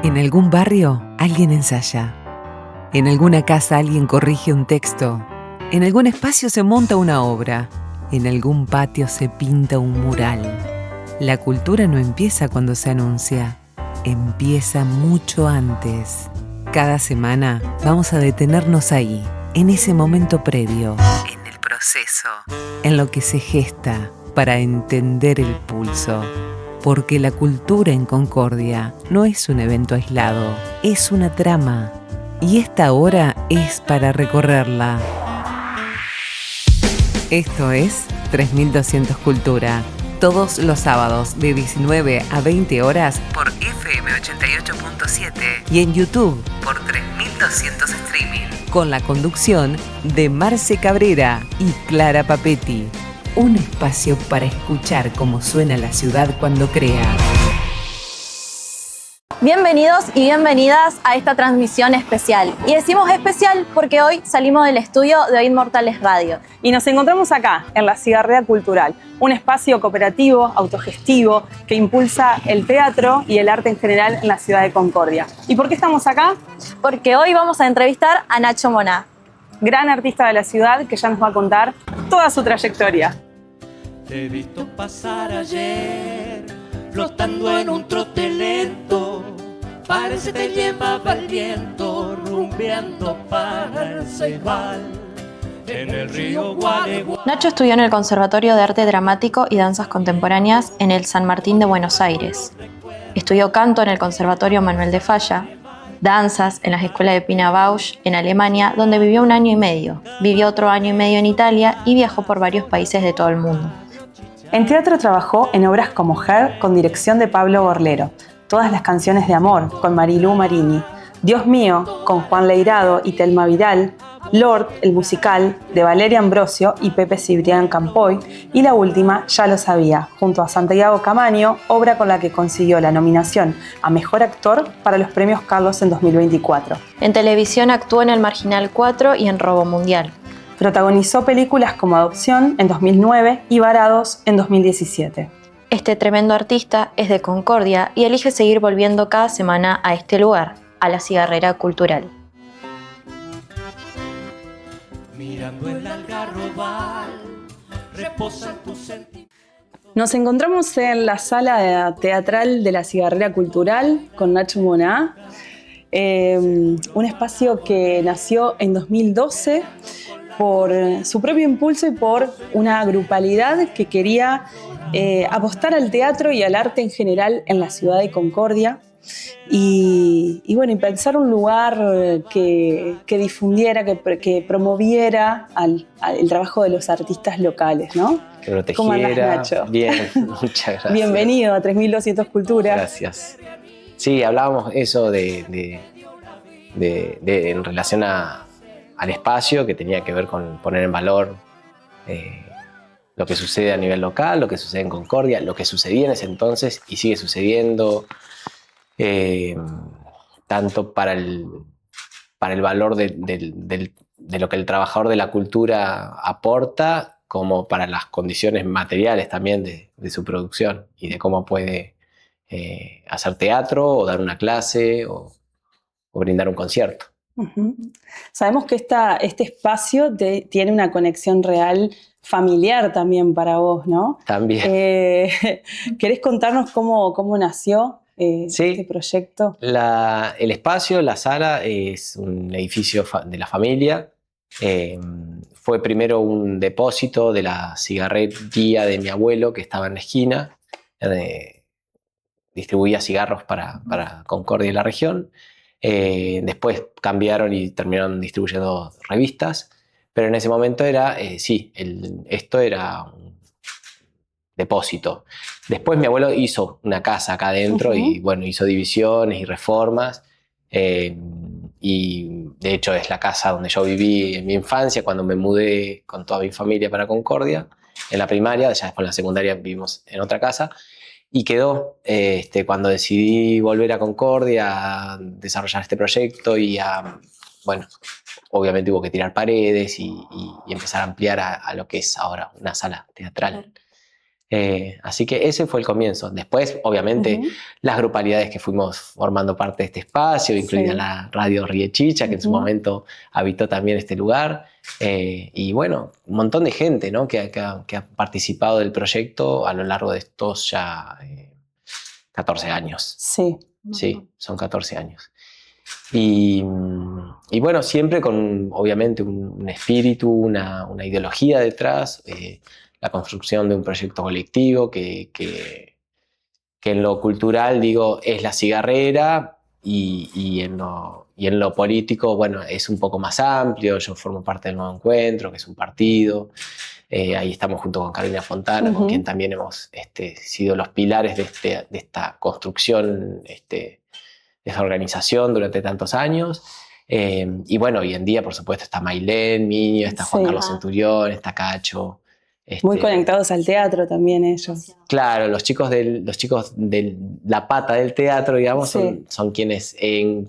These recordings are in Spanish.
En algún barrio, alguien ensaya. En alguna casa alguien corrige un texto. En algún espacio se monta una obra. En algún patio se pinta un mural. La cultura no empieza cuando se anuncia. Empieza mucho antes. Cada semana vamos a detenernos ahí, en ese momento previo, en el proceso, en lo que se gesta para entender el pulso. Porque la cultura en Concordia no es un evento aislado, es una trama. Y esta hora es para recorrerla. Esto es 3200 Cultura. Todos los sábados de 19 a 20 horas por FM 88.7 y en YouTube por 3200 Streaming. Con la conducción de Marce Cabrera y Clara Papetti. Un espacio para escuchar cómo suena la ciudad cuando crea. Bienvenidos y bienvenidas a esta transmisión especial. Y decimos especial porque hoy salimos del estudio de Oíd Mortales Radio. Y nos encontramos acá, en la Cigarrera Cultural, un espacio cooperativo, autogestivo, que impulsa el teatro y el arte en general en la ciudad de Concordia. ¿Y por qué estamos acá? Porque hoy vamos a entrevistar a Nacho Moná, gran artista de la ciudad que ya nos va a contar toda su trayectoria. Te he visto pasar ayer, flotando en un trote lento, parece te llevaba el viento, rumbeando para el Ceibal, en el río Gualeguay. Nacho estudió en el Conservatorio de Arte Dramático y Danzas Contemporáneas en el San Martín de Buenos Aires. Estudió canto en el Conservatorio Manuel de Falla, danzas en las escuelas de Pina Bausch en Alemania, donde vivió 1 año y medio. Vivió otro 1 año y medio en Italia y viajó por varios países de todo el mundo. En teatro trabajó en obras como Her, con dirección de Pablo Borlero, Todas las canciones de amor, con Marilú Marini, Dios mío, con Juan Leirado y Telma Vidal, Lord, el musical, de Valeria Ambrosio y Pepe Cibrián Campoy, y la última, Ya lo sabía, junto a Santiago Camaño, obra con la que consiguió la nominación a Mejor Actor para los Premios Carlos en 2024. En televisión actuó en El Marginal 4 y en Robo Mundial. Protagonizó películas como Adopción en 2009 y Varados en 2017. Este tremendo artista es de Concordia y elige seguir volviendo cada semana a este lugar, a la Cigarrera Cultural. Mirando el algarrobal, reposan tus sentimientos. Nos encontramos en la sala teatral de la Cigarrera Cultural con Nacho Moná, un espacio que nació en 2012 por su propio impulso y por una grupalidad que quería apostar al teatro y al arte en general en la ciudad de Concordia y pensar un lugar que difundiera, que promoviera el trabajo de los artistas locales, ¿no? Que protegiera. ¿Cómo andás, Nacho? Bien, muchas gracias. Bienvenido a 3200 Cultura. Gracias. Sí, hablábamos eso en relación al espacio, que tenía que ver con poner en valor lo que sucede a nivel local, lo que sucede en Concordia, lo que sucedía en ese entonces y sigue sucediendo, tanto para el valor de lo que el trabajador de la cultura aporta, como para las condiciones materiales también de su producción y de cómo puede hacer teatro o dar una clase o brindar un concierto. Uh-huh. Sabemos que este espacio tiene una conexión real familiar también para vos, ¿no? También. ¿Querés contarnos cómo nació este proyecto? El espacio, la sala, es un edificio de la familia. Fue primero un depósito de la cigarrería de mi abuelo, que estaba en la esquina. Distribuía cigarros para Concordia y la región. Después cambiaron y terminaron distribuyendo revistas, pero en ese momento esto era un depósito. Después mi abuelo hizo una casa acá adentro. Uh-huh. Y hizo divisiones y reformas, y de hecho es la casa donde yo viví en mi infancia cuando me mudé con toda mi familia para Concordia, en la primaria. Ya después en la secundaria vivimos en otra casa. Y quedó, cuando decidí volver a Concordia a desarrollar este proyecto obviamente hubo que tirar paredes y empezar a ampliar a lo que es ahora una sala teatral. Así que ese fue el comienzo. Después, obviamente, las grupalidades que fuimos formando parte de este espacio, incluida la Radio Riechicha, que en su momento habitó también este lugar. Y bueno, un montón de gente, ¿no? que ha participado del proyecto a lo largo de estos ya 14 años. Sí. Sí, son 14 años. Y bueno, siempre con obviamente un espíritu, una ideología detrás, la construcción de un proyecto colectivo que en lo cultural, digo, es la cigarrera y en lo político, bueno, es un poco más amplio. Yo formo parte del Nuevo Encuentro, que es un partido. Ahí estamos junto con Carolina Fontana, con quien también hemos sido los pilares de esta construcción, de esa organización durante tantos años. Y bueno, hoy en día, por supuesto, está Mailén, Miño, está Juan Carlos Centurión, está Cacho. Muy conectados al teatro también ellos. Claro, los chicos de la pata del teatro, digamos, son quienes he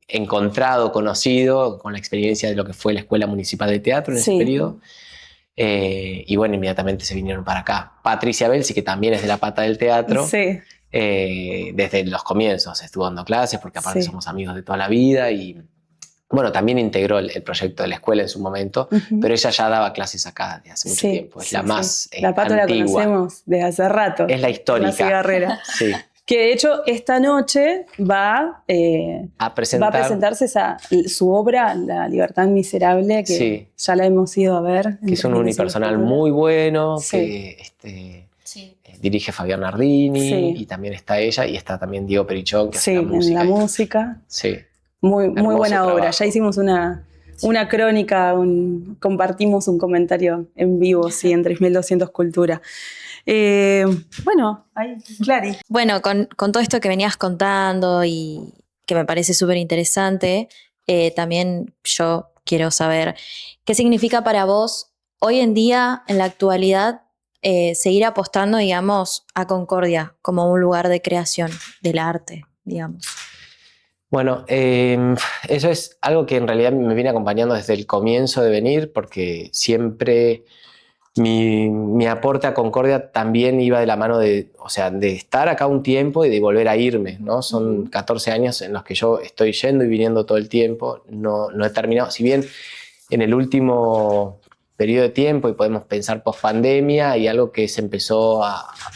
encontrado, conocido, con la experiencia de lo que fue la Escuela Municipal de Teatro en ese periodo. Y bueno, inmediatamente se vinieron para acá. Patricia Belsi, que también es de la pata del teatro, desde los comienzos estuvo dando clases, porque aparte somos amigos de toda la vida, y bueno, también integró el proyecto de la escuela en su momento, pero ella ya daba clases acá desde hace mucho tiempo. Es la más la pata antigua. La conocemos desde hace rato. Es la histórica. La cigarrera. Sí. Que de hecho esta noche va a presentarse su obra, La Libertad Miserable, que ya la hemos ido a ver. Que es un unipersonal muy bueno, que dirige Fabián Nardini, y también está ella, y está también Diego Perichón, que hace la música. En la música. Sí. Muy buena obra. Ya hicimos una crónica, compartimos un comentario en vivo, en 3200 Cultura. Bueno, ahí, Clary. Bueno, con todo esto que venías contando y que me parece súper interesante, también yo quiero saber qué significa para vos hoy en día, en la actualidad, seguir apostando, digamos, a Concordia como un lugar de creación del arte, digamos. Bueno, eso es algo que en realidad me viene acompañando desde el comienzo de venir, porque siempre mi aporte a Concordia también iba de la mano de estar acá un tiempo y de volver a irme, ¿no? Son 14 años en los que yo estoy yendo y viniendo todo el tiempo, no he terminado. Si bien en el último periodo de tiempo, y podemos pensar post-pandemia, hay algo que se empezó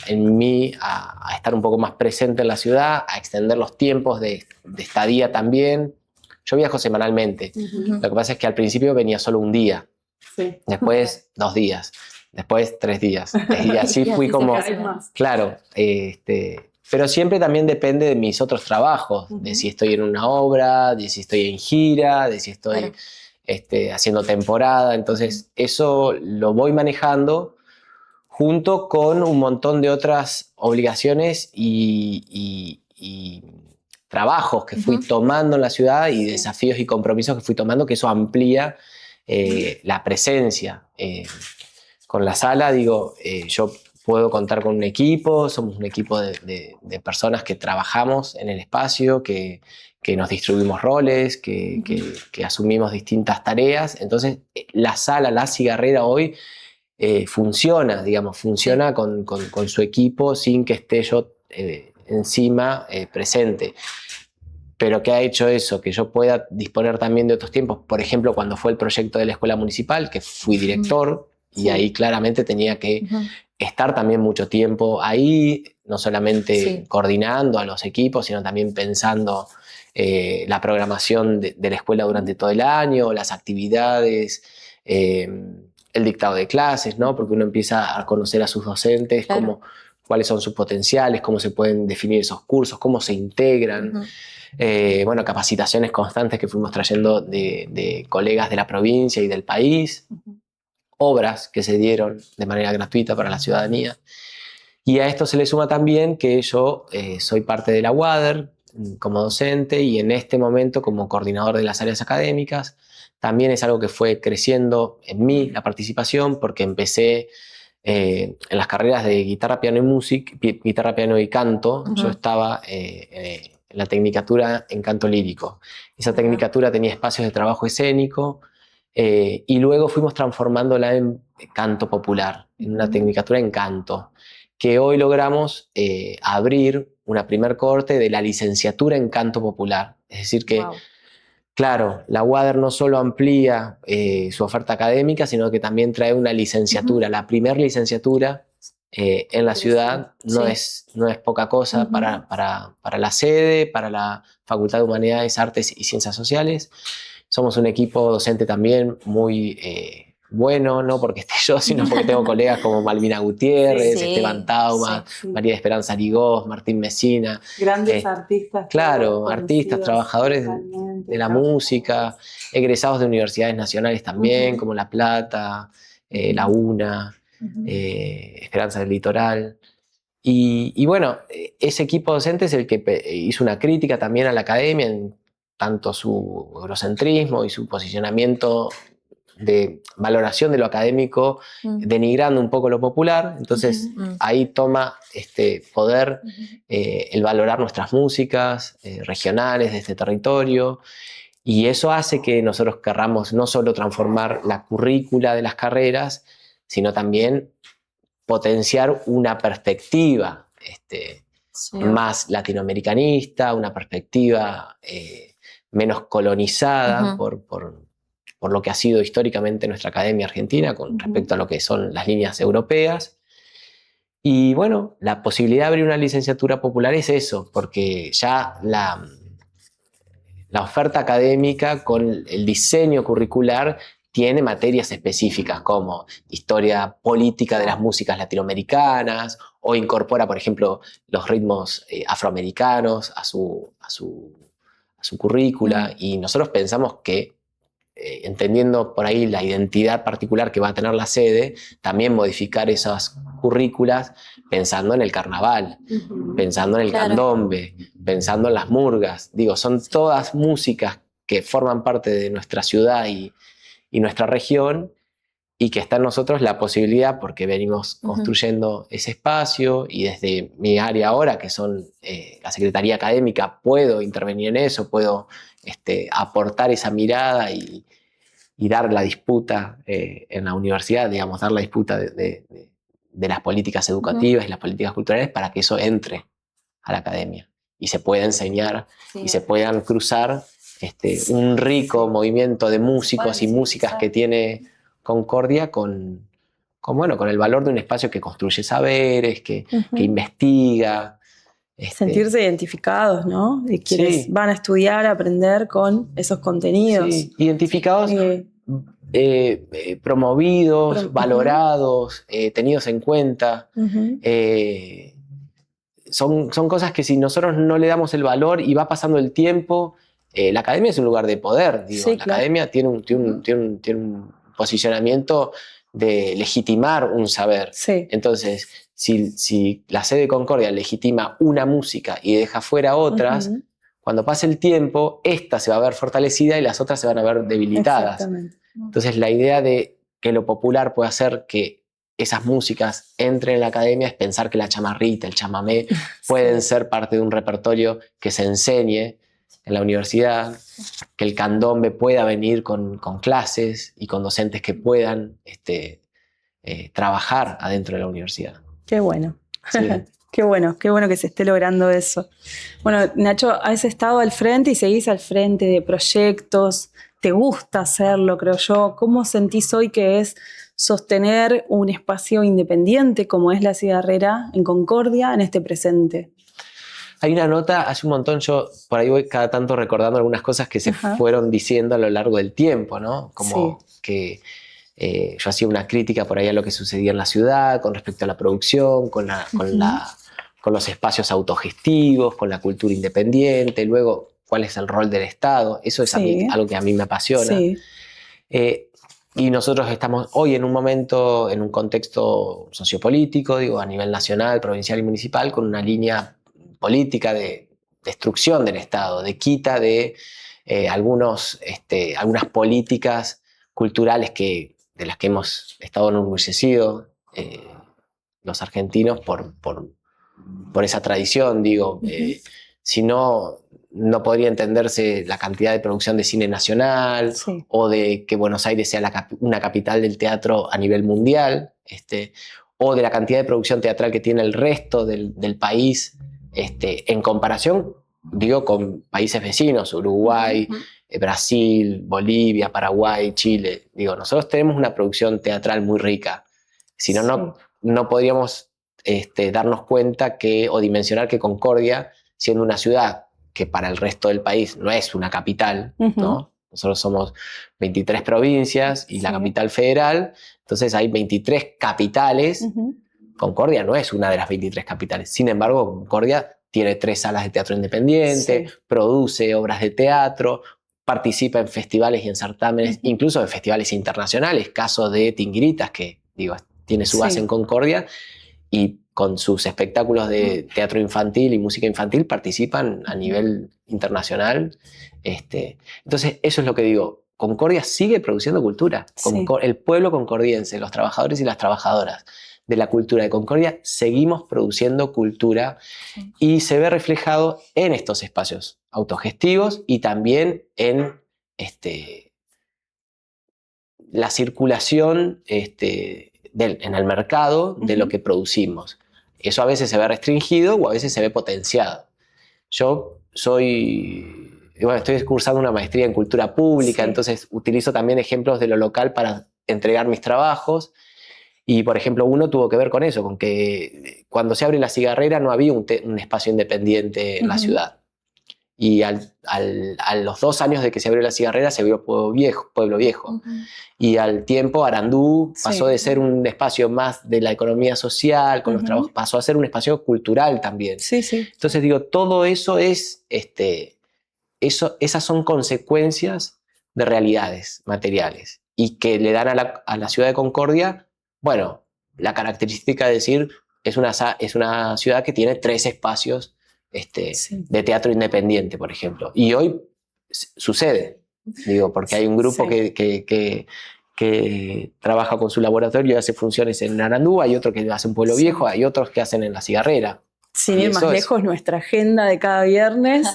en mí a estar un poco más presente en la ciudad, a extender los tiempos de estadía también. Yo viajo semanalmente. Lo que pasa es que al principio venía solo un día, después 2 días, después 3 días. Y así fui como... Claro, pero siempre también depende de mis otros trabajos, de si estoy en una obra, de si estoy en gira, de si estoy... haciendo temporada. Entonces eso lo voy manejando junto con un montón de otras obligaciones y trabajos que fui tomando en la ciudad, y desafíos y compromisos que fui tomando, que eso amplía la presencia. Con la sala, digo, yo puedo contar con un equipo, somos un equipo de personas que trabajamos en el espacio, que nos distribuimos roles, que asumimos distintas tareas. Entonces, la sala, la cigarrera hoy funciona, digamos, funciona con su equipo sin que esté yo encima presente. Pero ¿qué ha hecho eso? Que yo pueda disponer también de otros tiempos. Por ejemplo, cuando fue el proyecto de la Escuela Municipal, que fui director, y ahí claramente tenía que estar también mucho tiempo ahí, no solamente coordinando a los equipos, sino también pensando la programación de la escuela durante todo el año, las actividades, el dictado de clases, ¿no? Porque uno empieza a conocer a sus docentes, cuáles son sus potenciales, cómo se pueden definir esos cursos, cómo se integran. Bueno, capacitaciones constantes que fuimos trayendo de colegas de la provincia y del país, obras que se dieron de manera gratuita para la ciudadanía. Y a esto se le suma también que yo soy parte de la UADER como docente, y en este momento como coordinador de las áreas académicas. También es algo que fue creciendo en mí, la participación, porque empecé en las carreras de guitarra, piano y música, guitarra, piano y canto. Yo estaba en la tecnicatura en canto lírico. Esa tecnicatura tenía espacios de trabajo escénico, y luego fuimos transformándola en canto popular, en una tecnicatura en canto. que hoy logramos abrir una primer cohorte de la licenciatura en canto popular. Es decir que, Wow. claro, la UADER no solo amplía su oferta académica, sino que también trae una licenciatura, la primer licenciatura en la ciudad. No, Sí. no es poca cosa para la sede, para la Facultad de Humanidades, Artes y Ciencias Sociales. Somos un equipo docente también muy bueno, no porque esté yo, sino porque tengo colegas como Malvina Gutiérrez, Sí, Esteban Tauma, sí. María Esperanza Ligós, Martín Mesina. Grandes artistas. Claro, todos artistas, conocidos trabajadores localmente, de la trabajadores. música, egresados de universidades nacionales también, como La Plata, la UNA, Esperanza del Litoral. Y bueno, ese equipo docente es el que hizo una crítica también a la academia en tanto su eurocentrismo y su posicionamiento de valoración de lo académico, denigrando un poco lo popular. Entonces ahí toma poder el valorar nuestras músicas regionales de este territorio, y eso hace que nosotros querramos no solo transformar la currícula de las carreras, sino también potenciar una perspectiva más latinoamericanista, una perspectiva menos colonizada por lo que ha sido históricamente nuestra academia argentina con respecto a lo que son las líneas europeas. Y bueno, la posibilidad de abrir una licenciatura popular es eso, porque ya la oferta académica con el diseño curricular tiene materias específicas como historia política de las músicas latinoamericanas, o incorpora, por ejemplo, los ritmos afroamericanos a su currícula. Y nosotros pensamos que, entendiendo por ahí la identidad particular que va a tener la sede, también modificar esas currículas pensando en el carnaval, pensando en el candombe, pensando en las murgas. Digo, son todas músicas que forman parte de nuestra ciudad y nuestra región, y que está en nosotros la posibilidad, porque venimos construyendo ese espacio, y desde mi área ahora, que son la Secretaría Académica, puedo intervenir en eso, puedo aportar esa mirada y dar la disputa en la universidad, digamos, dar la disputa de las políticas educativas y las políticas culturales para que eso entre a la academia y se pueda enseñar y se puedan cruzar un rico movimiento de músicos y músicas que tiene Concordia con el valor de un espacio que construye saberes, que investiga. Sentirse identificados, ¿no? De quienes van a estudiar, a aprender con esos contenidos. Sí, identificados, promovidos, valorados, tenidos en cuenta. Son cosas que si nosotros no le damos el valor y va pasando el tiempo, la academia es un lugar de poder. Digo, la academia tiene un posicionamiento de legitimar un saber. Entonces, si la sede de Concordia legitima una música y deja fuera otras, cuando pase el tiempo, esta se va a ver fortalecida y las otras se van a ver debilitadas. Entonces, la idea de que lo popular puede hacer que esas músicas entren en la academia es pensar que la chamarrita, el chamamé, pueden ser parte de un repertorio que se enseñe en la universidad, que el candombe pueda venir con clases y con docentes que puedan trabajar adentro de la universidad. Qué bueno. Sí. Qué bueno que se esté logrando eso. Bueno, Nacho, has estado al frente y seguís al frente de proyectos, te gusta hacerlo, creo yo. ¿Cómo sentís hoy que es sostener un espacio independiente como es la Cigarrera en Concordia en este presente? Hay una nota, hace un montón, yo por ahí voy cada tanto recordando algunas cosas que se fueron diciendo a lo largo del tiempo, ¿no? Como que yo hacía una crítica por ahí a lo que sucedía en la ciudad con respecto a la producción, con los espacios autogestivos, con la cultura independiente, luego cuál es el rol del Estado. Eso es algo que a mí me apasiona. Y nosotros estamos hoy en un momento, en un contexto sociopolítico, digo, a nivel nacional, provincial y municipal, con una línea política de destrucción del Estado, de quita de algunas políticas culturales de las que hemos estado enorgullecidos los argentinos por esa tradición. Digo, si no podría entenderse la cantidad de producción de cine nacional, o de que Buenos Aires sea una capital del teatro a nivel mundial, o de la cantidad de producción teatral que tiene el resto del país, en comparación, digo, con países vecinos, Uruguay, Brasil, Bolivia, Paraguay, Chile. Digo, nosotros tenemos una producción teatral muy rica. Si no, no podríamos darnos cuenta o dimensionar que Concordia, siendo una ciudad que para el resto del país no es una capital, ¿no? Nosotros somos 23 provincias y la capital federal, entonces hay 23 capitales. Concordia no es una de las 23 capitales. Sin embargo, Concordia tiene 3 salas de teatro independiente, produce obras de teatro, participa en festivales y en certámenes, incluso en festivales internacionales, caso de Tinguiritas, que digo, tiene su base en Concordia, y con sus espectáculos de teatro infantil y música infantil participan a nivel internacional. Entonces, eso es lo que digo. Concordia sigue produciendo cultura. El pueblo concordiense, los trabajadores y las trabajadoras de la cultura de Concordia, seguimos produciendo cultura y se ve reflejado en estos espacios autogestivos y también en la circulación en el mercado de lo que producimos. Eso a veces se ve restringido o a veces se ve potenciado. Yo estoy cursando una maestría en cultura pública, entonces utilizo también ejemplos de lo local para entregar mis trabajos. Y, por ejemplo, uno tuvo que ver con eso, con que cuando se abre la cigarrera no había un espacio independiente en la ciudad. Y a los 2 años de que se abrió la cigarrera se abrió Pueblo Viejo. Y al tiempo Arandú pasó de ser un espacio más de la economía social, con los trabajos, pasó a ser un espacio cultural también. Entonces digo, todo eso es, esas son consecuencias de realidades materiales y que le dan a la ciudad de Concordia, bueno, la característica de decir, es una ciudad que tiene 3 espacios de teatro independiente, por ejemplo. Y hoy sucede, digo, porque hay un grupo que trabaja con su laboratorio y hace funciones en Arandú, hay otro que hace en Pueblo Viejo, hay otros que hacen en La Cigarrera. Sin ir más lejos, nuestra agenda de cada viernes,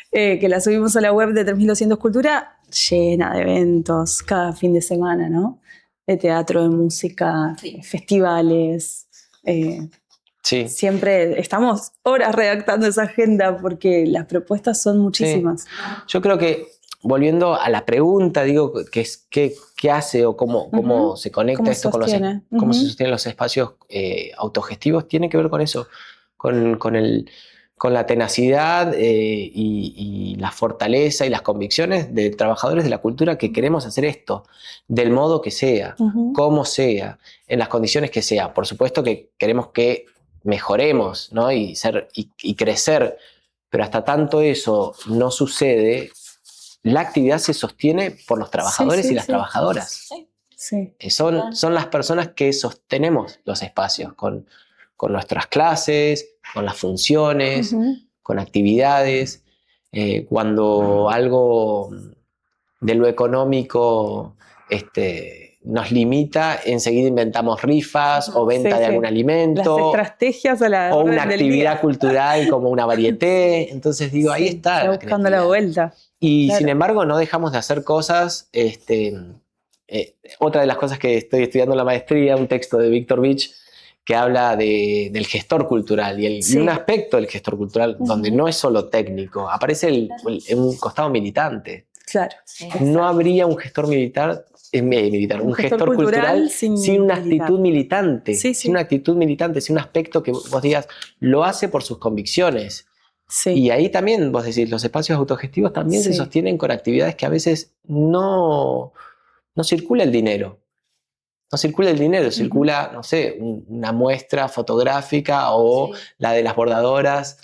que la subimos a la web de 3200 Cultura, llena de eventos cada fin de semana, ¿no? De teatro, de música, festivales. Siempre estamos horas redactando esa agenda porque las propuestas son muchísimas. Yo creo que, volviendo a la pregunta, digo, ¿qué hace o cómo se conecta esto con cómo se sostienen los espacios autogestivos? Tiene que ver con eso, con la tenacidad y la fortaleza y las convicciones de trabajadores de la cultura que queremos hacer esto, del modo que sea, como sea, en las condiciones que sea. Por supuesto que queremos que mejoremos, ¿no? y crecer, pero hasta tanto eso no sucede, la actividad se sostiene por los trabajadores y las trabajadoras. Son las personas que sostenemos los espacios con nuestras clases, con las funciones, con actividades. Cuando algo de lo económico nos limita, enseguida inventamos rifas o venta de algún alimento. Las estrategias o una actividad cultural como una varieté. Entonces digo, ahí está. Buscando la vuelta. Y sin embargo no dejamos de hacer cosas. Otra de las cosas que estoy estudiando en la maestría, un texto de Víctor Vich, que habla del gestor cultural y un aspecto del gestor cultural donde no es solo técnico, aparece un costado militante. Claro. No habría un gestor un gestor cultural sin una actitud militante, sin una actitud militante, sin un aspecto que vos digas, lo hace por sus convicciones. Y ahí también, vos decís, los espacios autogestivos también se sostienen con actividades que a veces no circula el dinero. No circula el dinero, circula, no sé, una muestra fotográfica o la de las bordadoras,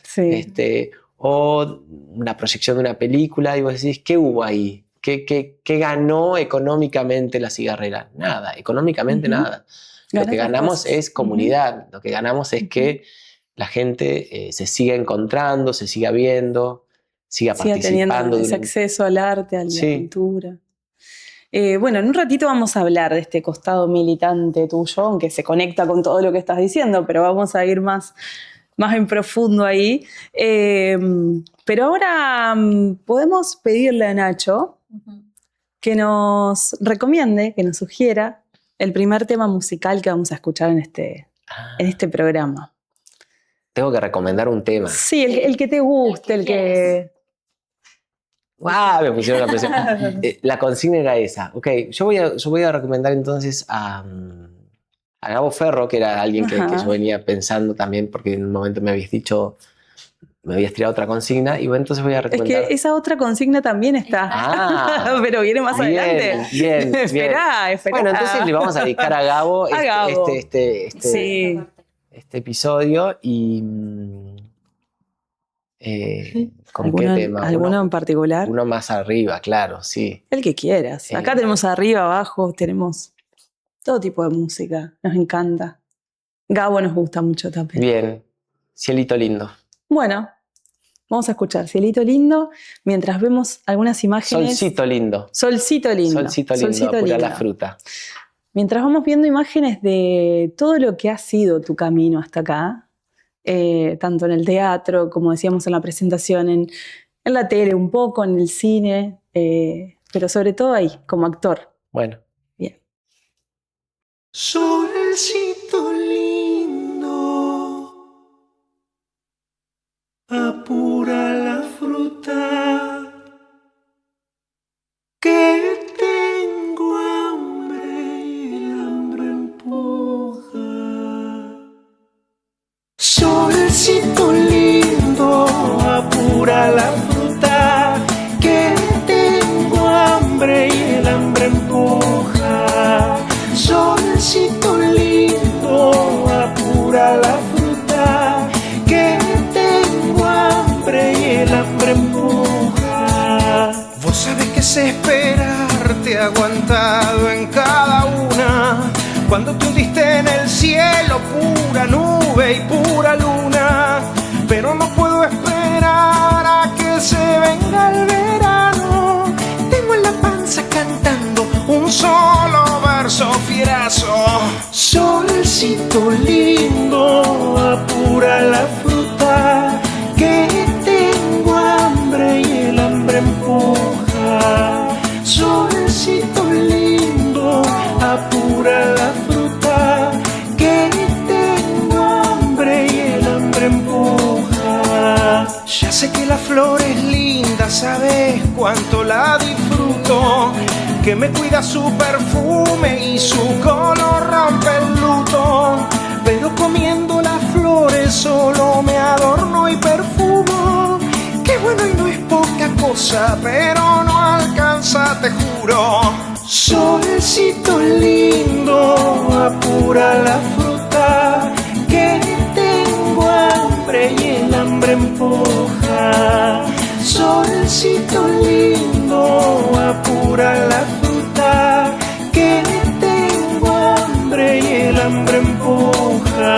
o una proyección de una película, y vos decís, ¿qué hubo ahí? ¿Qué ganó económicamente la cigarrera? Nada, económicamente nada. Lo que ganamos es comunidad, lo que ganamos es que la gente se siga encontrando, se siga viendo, siga participando. Teniendo ese acceso al arte, a la cultura. Bueno, en un ratito vamos a hablar de este costado militante tuyo, aunque se conecta con todo lo que estás diciendo, pero vamos a ir más en profundo ahí. Pero ahora podemos pedirle a Nacho que nos recomiende, que nos sugiera el primer tema musical que vamos a escuchar en este en este programa. Tengo que recomendar un tema. Sí, el que te guste, el que... Me pusieron la presión. La consigna era esa. Ok, yo voy a recomendar entonces a Gabo Ferro, que era alguien que yo venía pensando también, porque en un momento me habías dicho, me habías tirado otra consigna, y bueno, entonces voy a recomendar. Es que esa otra consigna también está. Pero viene más adelante. Bien. Esperá. Bueno, entonces le vamos a dedicar a Gabo, Sí. este episodio y... ¿con qué tema? ¿Alguno en particular? Uno más arriba, claro, sí. El que quieras. Acá tenemos arriba, abajo, tenemos todo tipo de música. Nos encanta. Gabo nos gusta mucho también. Bien. Cielito lindo. Bueno, vamos a escuchar Cielito lindo mientras vemos algunas imágenes. Solcito lindo. Solcito lindo. Apura la fruta. Mientras vamos viendo imágenes de todo lo que ha sido tu camino hasta acá, tanto en el teatro, como decíamos en la presentación, en la tele un poco, en el cine, pero sobre todo ahí, como actor. Bueno. Bien. Solcito lindo, apura la fruta, que tengo hambre y el hambre empuja. Solcito lindo, apura la fruta, que tengo hambre y el hambre empuja. Solcito lindo, apura la fruta, que tengo hambre y el hambre empuja. Vos sabés que sé esperarte aguantado en cada una, cuando te hundiste en el cielo, pura nube y pura luna. Pero no puedo esperar a que se venga el verano. Tengo en la panza cantando un solo verso fierazo. Solcito lindo, apura la fruta, que tengo hambre y el hambre empuja. Solcito lindo, apura la fruta, que tengo hambre y el hambre empuja. Ya sé que la flor es linda, sabes cuánto la disfruto, que me cuida su perfume y su color rompe el luto. Pero comiendo las flores solo me adorno y perfumo. Qué bueno y no es poca cosa, pero no alcanza, te juro. Solcito lindo, apura la fruta, que tengo hambre y el hambre empuja. Solcito lindo, apura la fruta, que tengo hambre y el hambre empuja.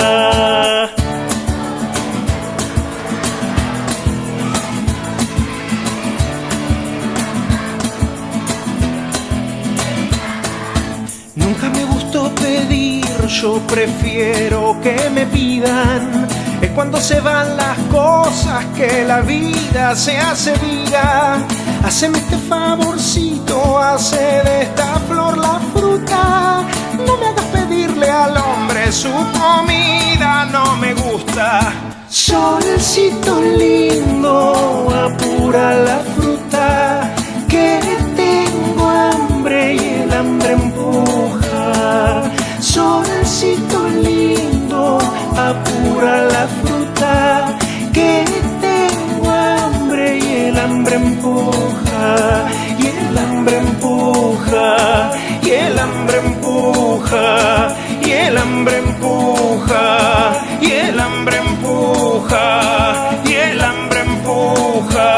Nunca me gustó pedir, yo prefiero que me pidan. Es cuando se van las cosas que la vida se hace vida. Haceme este favorcito, hace de esta flor la fruta. No me hagas pedirle al hombre su comida, no me gusta. Solcito lindo, apura la fruta, que tengo hambre y el hambre empuja. Solcito lindo, apura la fruta, que tengo hambre y el hambre empuja. Y el hambre empuja, y el hambre empuja, y el hambre empuja, y el hambre empuja, y el hambre empuja.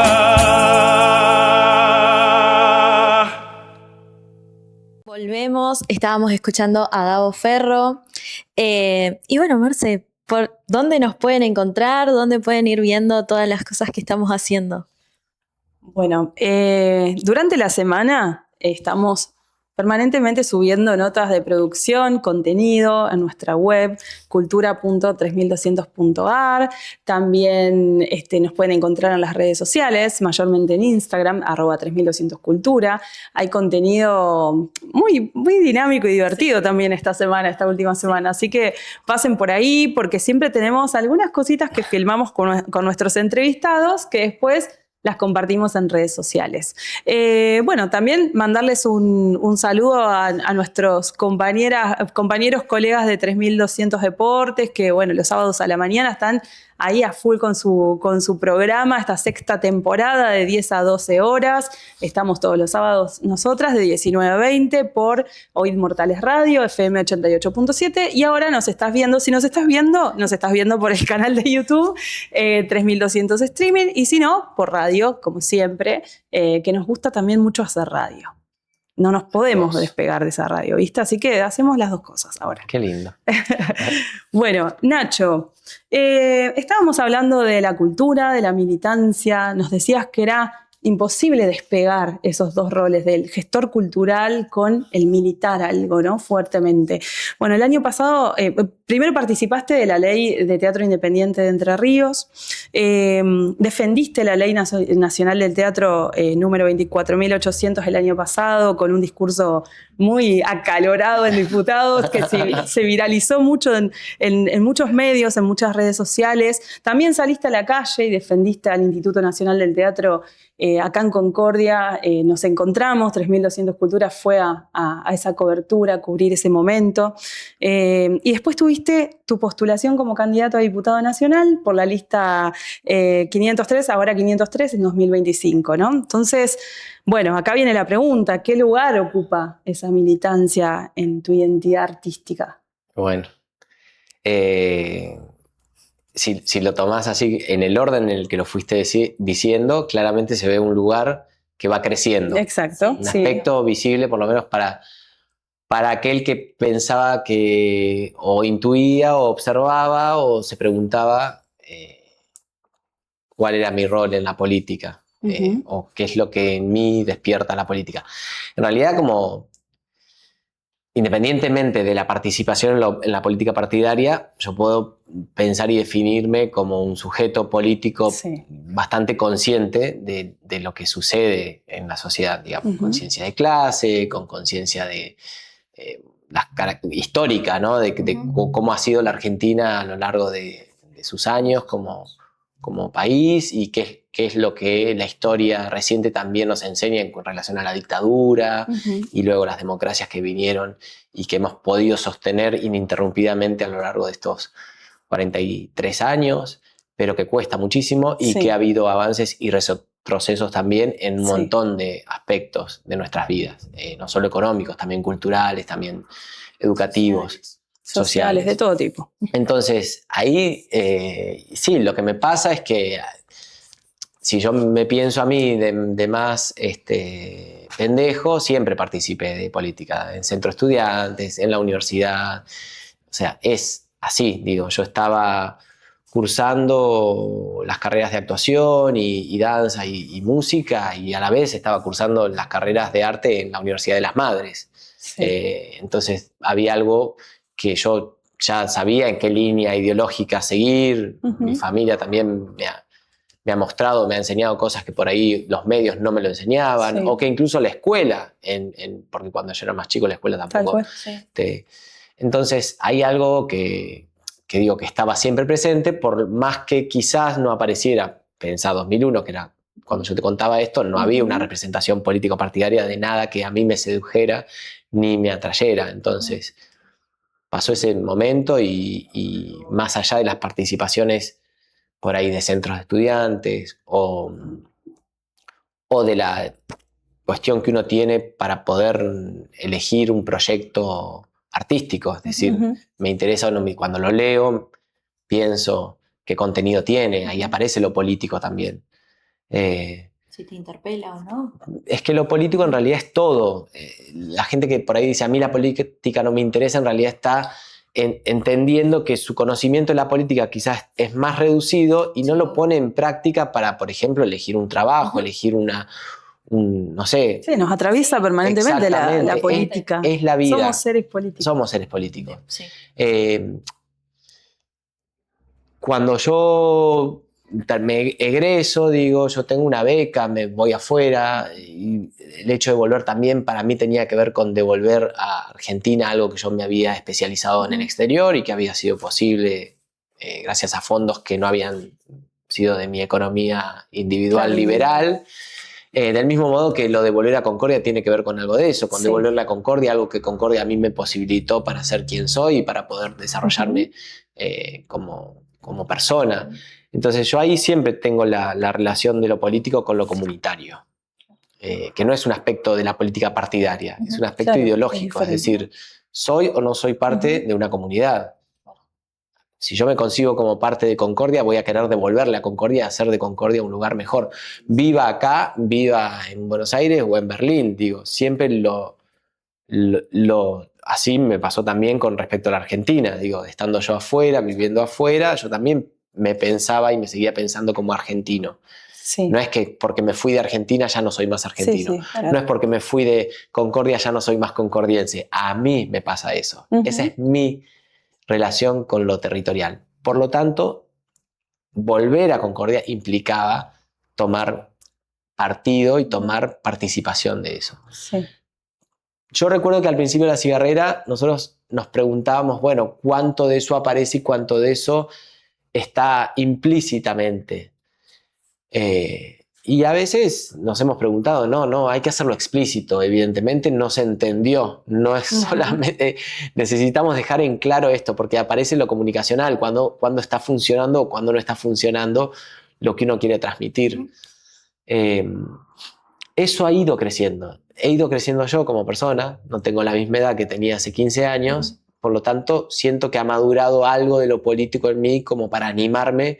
Volvemos, estábamos escuchando a Gabo Ferro. Y bueno, Marce, ¿por dónde nos pueden encontrar? ¿Dónde pueden ir viendo todas las cosas que estamos haciendo? Bueno, durante la semana estamos permanentemente subiendo notas de producción, contenido en nuestra web, cultura.3200.ar. También nos pueden encontrar en las redes sociales, mayormente en Instagram, @3200cultura. Hay contenido muy, muy dinámico y divertido también esta última semana. Así que pasen por ahí, porque siempre tenemos algunas cositas que filmamos con nuestros entrevistados que después las compartimos en redes sociales. Bueno, también mandarles un saludo a nuestros compañeros, colegas de 3200 Deportes, que bueno, los sábados a la mañana están ahí a full con su programa, esta sexta temporada de 10 a 12 horas. Estamos todos los sábados nosotras de 19 a 20 por Oíd Mortales Radio, FM 88.7. Y ahora nos estás viendo, si nos estás viendo por el canal de YouTube, 3200 Streaming, y si no, por radio, como siempre, que nos gusta también mucho hacer radio. No nos podemos despegar de esa radio, ¿viste? Así que hacemos las dos cosas ahora. Qué lindo. Bueno, Nacho, estábamos hablando de la cultura, de la militancia. Nos decías que era imposible despegar esos dos roles del gestor cultural con el militar algo, ¿no? Fuertemente. Bueno, el año pasado, primero participaste de la Ley de Teatro Independiente de Entre Ríos, defendiste la Ley Nacional del Teatro número 24.800 el año pasado, con un discurso muy acalorado en diputados, que se viralizó mucho en muchos medios, en muchas redes sociales. También saliste a la calle y defendiste al Instituto Nacional del Teatro. Acá en Concordia nos encontramos, 3200 Cultura fue a esa cobertura, a cubrir ese momento. Y después tuviste tu postulación como candidato a diputado nacional por la lista 503, ahora 503 en 2025, ¿no? Entonces, bueno, acá viene la pregunta: ¿qué lugar ocupa esa militancia en tu identidad artística? Bueno, si lo tomás así, en el orden en el que lo fuiste diciendo, claramente se ve un lugar que va creciendo. Exacto. Un aspecto visible, por lo menos para aquel que pensaba que o intuía o observaba o se preguntaba cuál era mi rol en la política, o qué es lo que en mí despierta la política. En realidad, como independientemente de la participación en la política partidaria, yo puedo pensar y definirme como un sujeto político bastante consciente de lo que sucede en la sociedad, digamos, conciencia de clase, con conciencia de histórica, ¿no? de cómo ha sido la Argentina a lo largo de sus años como país, y qué es lo que la historia reciente también nos enseña en relación a la dictadura y luego las democracias que vinieron y que hemos podido sostener ininterrumpidamente a lo largo de estos 43 años, pero que cuesta muchísimo y que ha habido avances y retrocesos también en un montón de aspectos de nuestras vidas, no solo económicos, también culturales, también educativos. Sociales, de todo tipo. Entonces, ahí sí, lo que me pasa es que si yo me pienso a mí de más pendejo, siempre participé de política, en centro de estudiantes, en la universidad. O sea, es así, digo, yo estaba cursando las carreras de actuación y danza y música, y a la vez estaba cursando las carreras de arte en la Universidad de las Madres. Entonces, había algo que yo ya sabía en qué línea ideológica seguir. Mi familia también me ha mostrado, me ha enseñado cosas que por ahí los medios no me lo enseñaban, o que incluso la escuela, porque cuando yo era más chico la escuela tampoco. Entonces hay algo que digo que estaba siempre presente, por más que quizás no apareciera. Pensá 2001, que era cuando yo te contaba esto, no había una representación político-partidaria de nada que a mí me sedujera ni me atrayera. Entonces pasó ese momento y más allá de las participaciones por ahí de centros de estudiantes o de la cuestión que uno tiene para poder elegir un proyecto artístico, es decir, me interesa cuando lo leo, pienso qué contenido tiene, ahí aparece lo político también. Si te interpela o no. Es que lo político en realidad es todo. La gente que por ahí dice a mí la política no me interesa, en realidad está entendiendo que su conocimiento de la política quizás es más reducido y no lo pone en práctica para, por ejemplo, elegir un trabajo, elegir no sé. Sí, nos atraviesa permanentemente la política. Es la vida. Somos seres políticos. Somos seres políticos. Sí. Cuando yo me egreso, digo, yo tengo una beca, me voy afuera, y el hecho de volver también para mí tenía que ver con devolver a Argentina algo que yo me había especializado en el exterior y que había sido posible gracias a fondos que no habían sido de mi economía individual liberal. Del mismo modo que lo de volver a Concordia tiene que ver con algo de eso, con devolverle a Concordia algo que Concordia a mí me posibilitó para ser quien soy y para poder desarrollarme como persona. Entonces yo ahí siempre tengo la relación de lo político con lo comunitario, que no es un aspecto de la política partidaria, es un aspecto ideológico, es decir, soy o no soy parte de una comunidad. Si yo me concibo como parte de Concordia, voy a querer devolverle a Concordia, hacer de Concordia un lugar mejor. Viva acá, viva en Buenos Aires o en Berlín, digo, siempre así me pasó también con respecto a la Argentina, digo, estando yo afuera, viviendo afuera, yo también me pensaba y me seguía pensando como argentino. Sí. No es que porque me fui de Argentina ya no soy más argentino. Claro. No es porque me fui de Concordia ya no soy más concordiense. A mí me pasa eso. Esa es mi relación con lo territorial. Por lo tanto, volver a Concordia implicaba tomar partido y tomar participación de eso. Sí. Yo recuerdo que al principio de la cigarrera nosotros nos preguntábamos, bueno, ¿cuánto de eso aparece y cuánto de eso está implícitamente? Y a veces nos hemos preguntado, no, hay que hacerlo explícito, evidentemente no se entendió, no es solamente, necesitamos dejar en claro esto, porque aparece en lo comunicacional, cuando está funcionando o cuando no está funcionando lo que uno quiere transmitir. Eso ha ido creciendo, he ido creciendo yo como persona, no tengo la misma edad que tenía hace 15 años, por lo tanto siento que ha madurado algo de lo político en mí como para animarme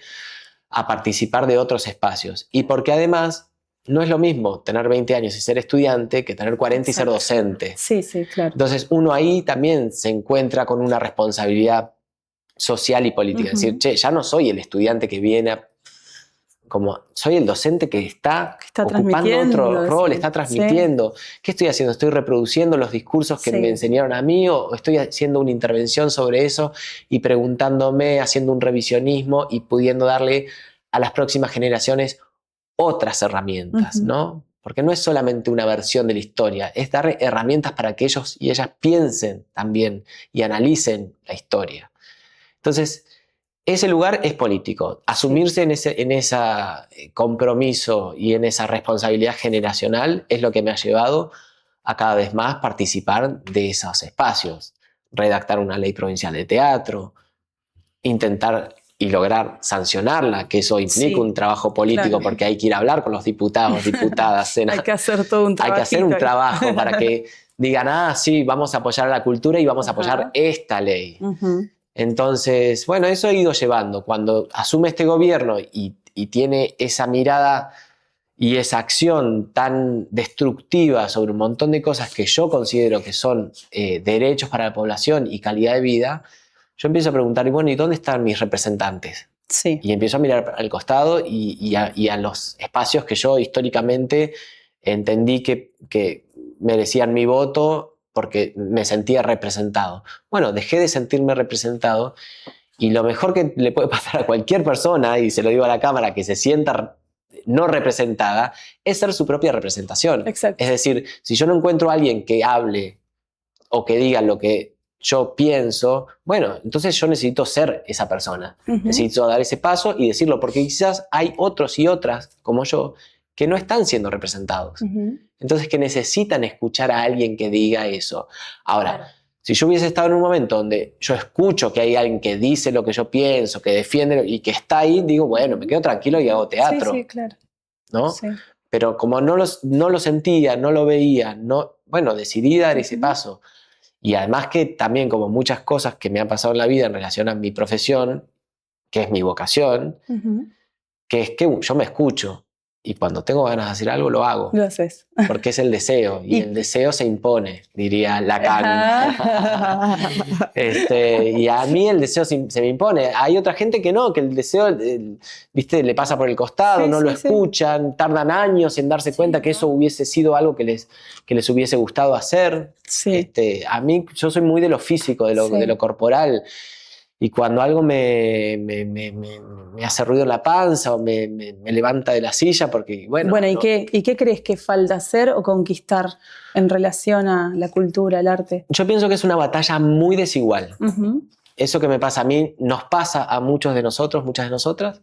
a participar de otros espacios. Y porque además no es lo mismo tener 20 años y ser estudiante que tener 40 y ser docente. Sí, claro. Entonces uno ahí también se encuentra con una responsabilidad social y política. Es decir, ya no soy el estudiante que viene como soy el docente que está ocupando otro rol, está transmitiendo. Sí. ¿Qué estoy haciendo? ¿Estoy reproduciendo los discursos que me enseñaron a mí o estoy haciendo una intervención sobre eso y preguntándome, haciendo un revisionismo y pudiendo darle a las próximas generaciones otras herramientas, ¿no? Porque no es solamente una versión de la historia, es dar herramientas para que ellos y ellas piensen también y analicen la historia. Entonces, ese lugar es político. Asumirse en ese compromiso y en esa responsabilidad generacional es lo que me ha llevado a cada vez más participar de esos espacios. Redactar una ley provincial de teatro, intentar y lograr sancionarla, que eso implica un trabajo político, porque hay que ir a hablar con los diputados, diputadas. Hay que hacer todo un trabajo. Hay que hacer un trabajo para que digan, sí, vamos a apoyar a la cultura y vamos a apoyar esta ley. Entonces, bueno, eso he ido llevando. Cuando asume este gobierno y tiene esa mirada y esa acción tan destructiva sobre un montón de cosas que yo considero que son derechos para la población y calidad de vida, yo empiezo a preguntar, ¿y dónde están mis representantes? Sí. Y empiezo a mirar al costado y a los espacios que yo históricamente entendí que merecían mi voto porque me sentía representado. Bueno, dejé de sentirme representado y lo mejor que le puede pasar a cualquier persona, y se lo digo a la cámara, que se sienta no representada, es ser su propia representación. Exacto. Es decir, si yo no encuentro a alguien que hable o que diga lo que yo pienso, bueno, entonces yo necesito ser esa persona. Necesito dar ese paso y decirlo, porque quizás hay otros y otras como yo que no están siendo representados. Entonces que necesitan escuchar a alguien que diga eso. Ahora, si yo hubiese estado en un momento donde yo escucho que hay alguien que dice lo que yo pienso, que defiende y que está ahí, digo, bueno, me quedo tranquilo y hago teatro. Sí, claro. ¿No? Sí. Pero como no lo sentía, no lo veía, decidí dar ese paso. Y además que también, como muchas cosas que me han pasado en la vida en relación a mi profesión, que es mi vocación, que es que yo me escucho. y cuando tengo ganas de hacer algo, lo hago. Lo haces. Porque es el deseo, y el deseo se impone, diría Lacan. Y a mí el deseo se me impone. Hay otra gente que no, que el deseo, viste, le pasa por el costado, Sí, no lo sí, sí. escuchan, tardan años en darse cuenta que eso hubiese sido algo que les hubiese gustado hacer. Sí. A mí, yo soy muy de lo físico, de Sí. lo corporal. Y cuando algo me hace ruido en la panza o me levanta de la silla, porque bueno... ¿y no, qué crees que falta hacer o conquistar en relación a la cultura, al arte? yo pienso que es una batalla muy desigual. Uh-huh. Eso que me pasa a mí nos pasa a muchos de nosotros, muchas de nosotras.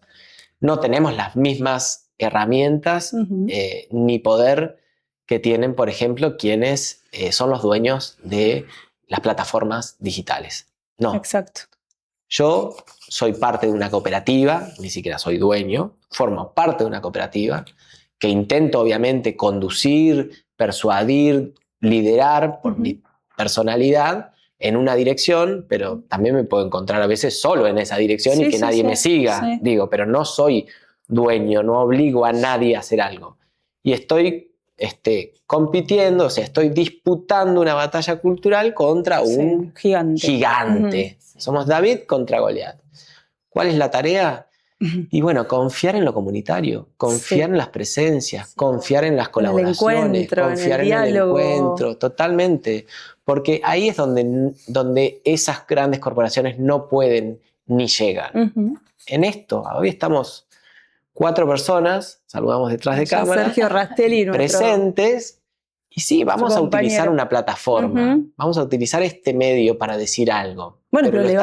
No tenemos las mismas herramientas Uh-huh. ni poder que tienen, por ejemplo, quienes son los dueños de las plataformas digitales. No. Exacto. Yo soy parte de una cooperativa, ni siquiera soy dueño, formo parte de una cooperativa que intento obviamente conducir, persuadir, liderar por mi personalidad en una dirección, pero también me puedo encontrar a veces solo en esa dirección Sí, y que sí, nadie sí, me siga, sí. digo, pero no soy dueño, no obligo a nadie a hacer algo. Y estoy compitiendo, o sea, estoy disputando una batalla cultural contra un gigante. Somos David contra Goliat. ¿Cuál es la tarea? Y bueno, confiar en lo comunitario, confiar en las presencias, confiar en las colaboraciones, confiar en el encuentro, totalmente. Porque ahí es donde esas grandes corporaciones no pueden ni llegan. En esto, hoy estamos 4 personas, saludamos detrás de cámara, Sergio Rastelli, presentes. Y sí, vamos a utilizar una plataforma, vamos a utilizar este medio para decir algo. Bueno, pero lo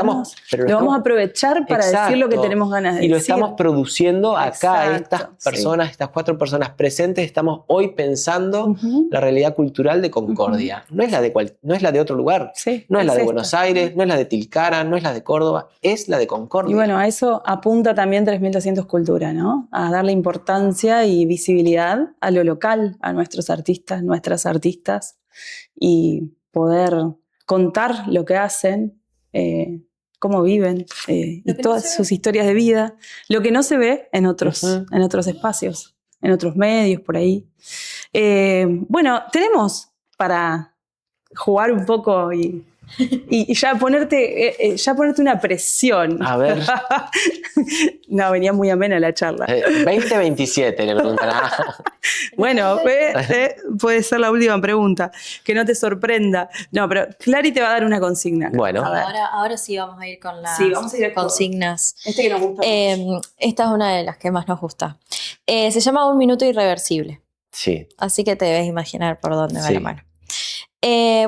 vamos a aprovechar para decir lo que tenemos ganas de decir. Y lo estamos produciendo acá, Exacto, estas personas, estas 4 personas presentes, estamos hoy pensando la realidad cultural de Concordia. No es la de otro lugar, no es la de Buenos Aires, no es la de Tilcara, no es la de Córdoba, es la de Concordia. Y bueno, a eso apunta también 3200 Cultura, ¿no? A darle importancia y visibilidad a lo local, a nuestros artistas, nuestras artistas, y poder contar lo que hacen, cómo viven, y todas sus historias de vida, lo que no se ve en otros espacios, en otros medios, por ahí. Bueno, tenemos para jugar un poco y ya ponerte una presión. A ver. No, venía muy amena la charla. 2027 le preguntará. Bueno, puede ser la última pregunta. Que no te sorprenda. No, pero Clary te va a dar una consigna. Bueno. Ahora sí vamos a ir con las consignas. Que nos gusta. Esta es una de las que más nos gusta. Se llama 1 minuto irreversible. Sí. Así que te debes imaginar por dónde va la mano.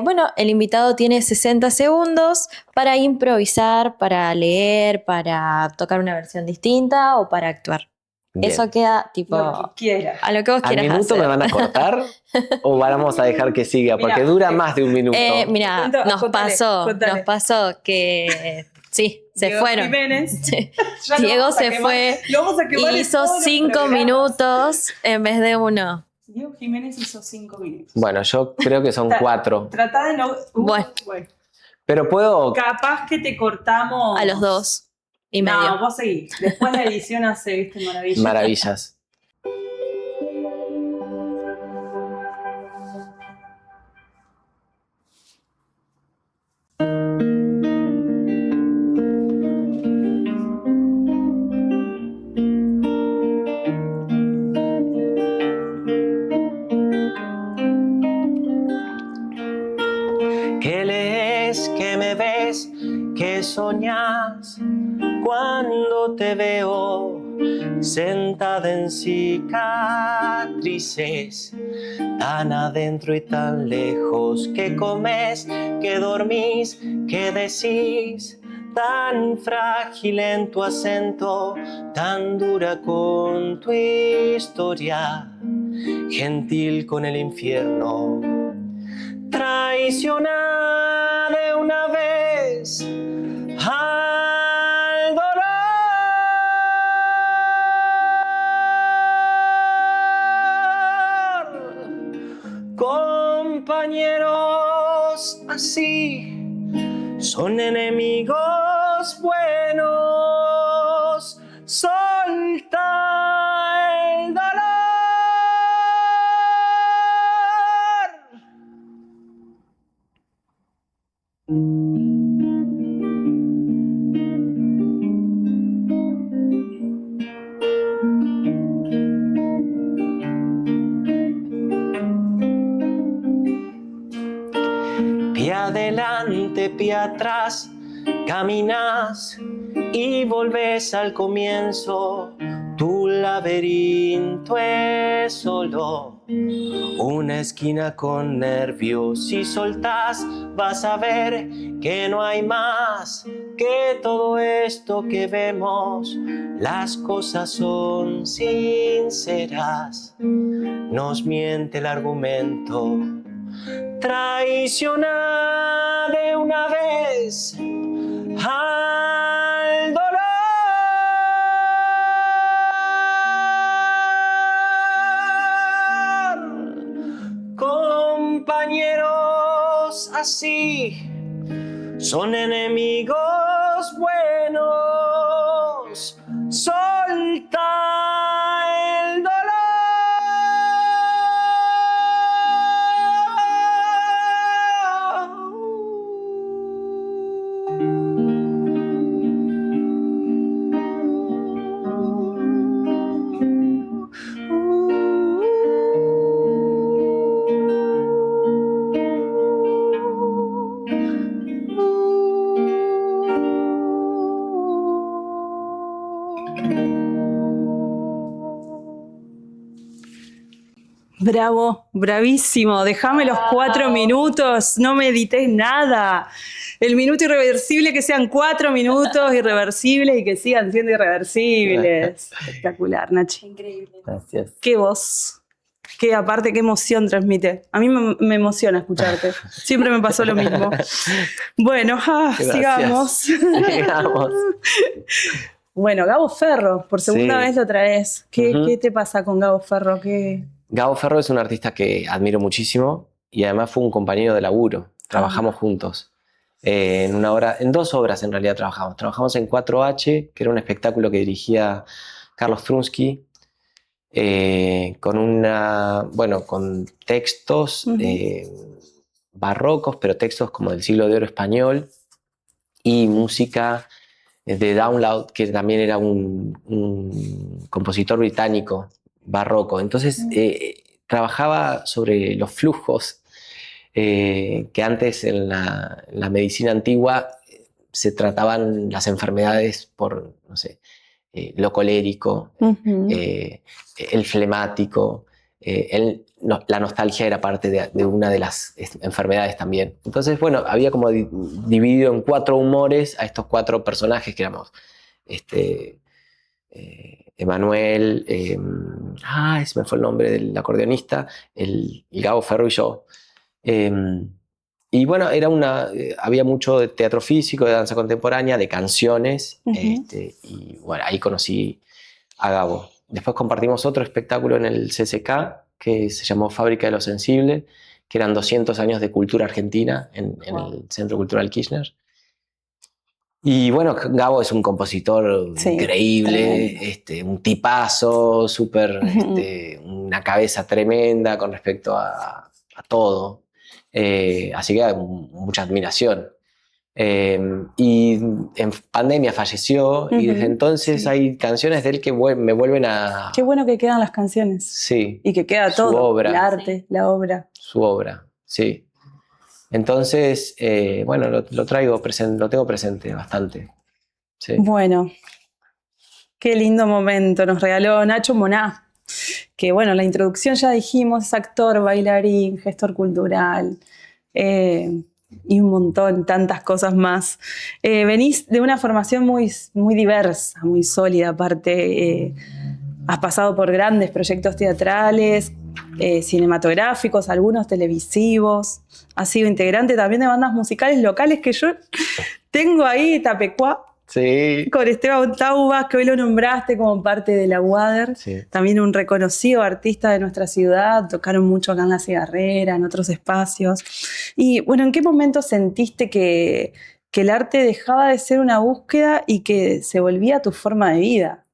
Bueno, el invitado tiene 60 segundos para improvisar, para leer, para tocar una versión distinta o para actuar. Bien. Eso queda tipo lo que quieras. A lo que vos quieras hacer. ¿Al minuto me van a cortar o vamos a dejar que siga? Porque dura más de 1 minuto. Mira, nos pasó que sí, Diego fueron. Jiménez. Diego se fue y hizo 5 minutos en vez de 1. Diego Jiménez hizo 5 minutos. Bueno, yo creo que son 4. Trata de no... Bueno. Pero puedo... Capaz que te cortamos... A los 2 y medio. No, vos seguís. Después la edición hace maravillas. Maravillas. ¿Qué soñás cuando te veo sentada en cicatrices? Tan adentro y tan lejos, que comes, que dormís, que decís, tan frágil en tu acento, tan dura con tu historia, gentil con el infierno, traicionada de una vez al dolor. Compañeros así son enemigos buenos. Solta el dolor. adelante, pie atrás, caminas y volves al comienzo. Tu laberinto es solo una esquina con nervios. Si soltás, vas a ver que no hay más que todo esto que vemos. Las cosas son sinceras, nos miente el argumento. Traiciona de una vez al dolor. Compañeros así son enemigos buenos. Solta el Bravo, bravísimo. Déjame los 4 minutos, no me edites nada. El minuto irreversible, que sean 4 minutos irreversibles y que sigan siendo irreversibles. Espectacular, Nachi. Increíble. Gracias. Qué voz. Qué aparte, qué emoción transmite. A mí me emociona escucharte. Siempre me pasó lo mismo. Bueno, sigamos. Sigamos. Bueno, Gabo Ferro, por segunda vez lo traes. ¿Qué te pasa con Gabo Ferro? Gabo Ferro es un artista que admiro muchísimo y además fue un compañero de laburo. Trabajamos juntos. En 2 obras en realidad trabajamos. Trabajamos en 4H, que era un espectáculo que dirigía Carlos Trunsky, con textos barrocos, pero textos como del siglo de oro español, y música de Download, que también era un compositor británico barroco. Entonces trabajaba sobre los flujos que antes en la medicina antigua se trataban las enfermedades por, no sé, lo colérico, el flemático, la nostalgia era parte de una de las enfermedades también. Entonces, bueno, había como dividido en 4 humores a estos 4 personajes que éramos Emanuel, se me fue el nombre del acordeonista, el Gabo Ferro y yo. Y bueno, había mucho de teatro físico, de danza contemporánea, de canciones, y bueno, ahí conocí a Gabo. Después compartimos otro espectáculo en el CCK, que se llamó Fábrica de lo Sensible, que eran 200 años de cultura argentina en el Centro Cultural Kirchner. Y bueno, Gabo es un compositor increíble, un tipazo, súper, una cabeza tremenda con respecto a todo. Así que mucha admiración. Y en pandemia falleció y desde entonces hay canciones de él que me vuelven a... Qué bueno que quedan las canciones. Sí. Y que queda todo, obra, el arte, la obra. Su obra, sí. Entonces, bueno, lo tengo presente bastante. Sí. Bueno, qué lindo momento nos regaló Nacho Moná, que bueno, la introducción ya dijimos, es actor, bailarín, gestor cultural, y un montón, tantas cosas más. Venís de una formación muy, muy diversa, muy sólida, aparte has pasado por grandes proyectos teatrales, cinematográficos, algunos televisivos, has sido integrante también de bandas musicales locales que yo tengo ahí, Tapecuá, con Esteban Taubas, que hoy lo nombraste como parte de la UADER, también un reconocido artista de nuestra ciudad, tocaron mucho acá en La Cigarrera, en otros espacios. Y bueno, ¿en qué momento sentiste que el arte dejaba de ser una búsqueda y que se volvía tu forma de vida?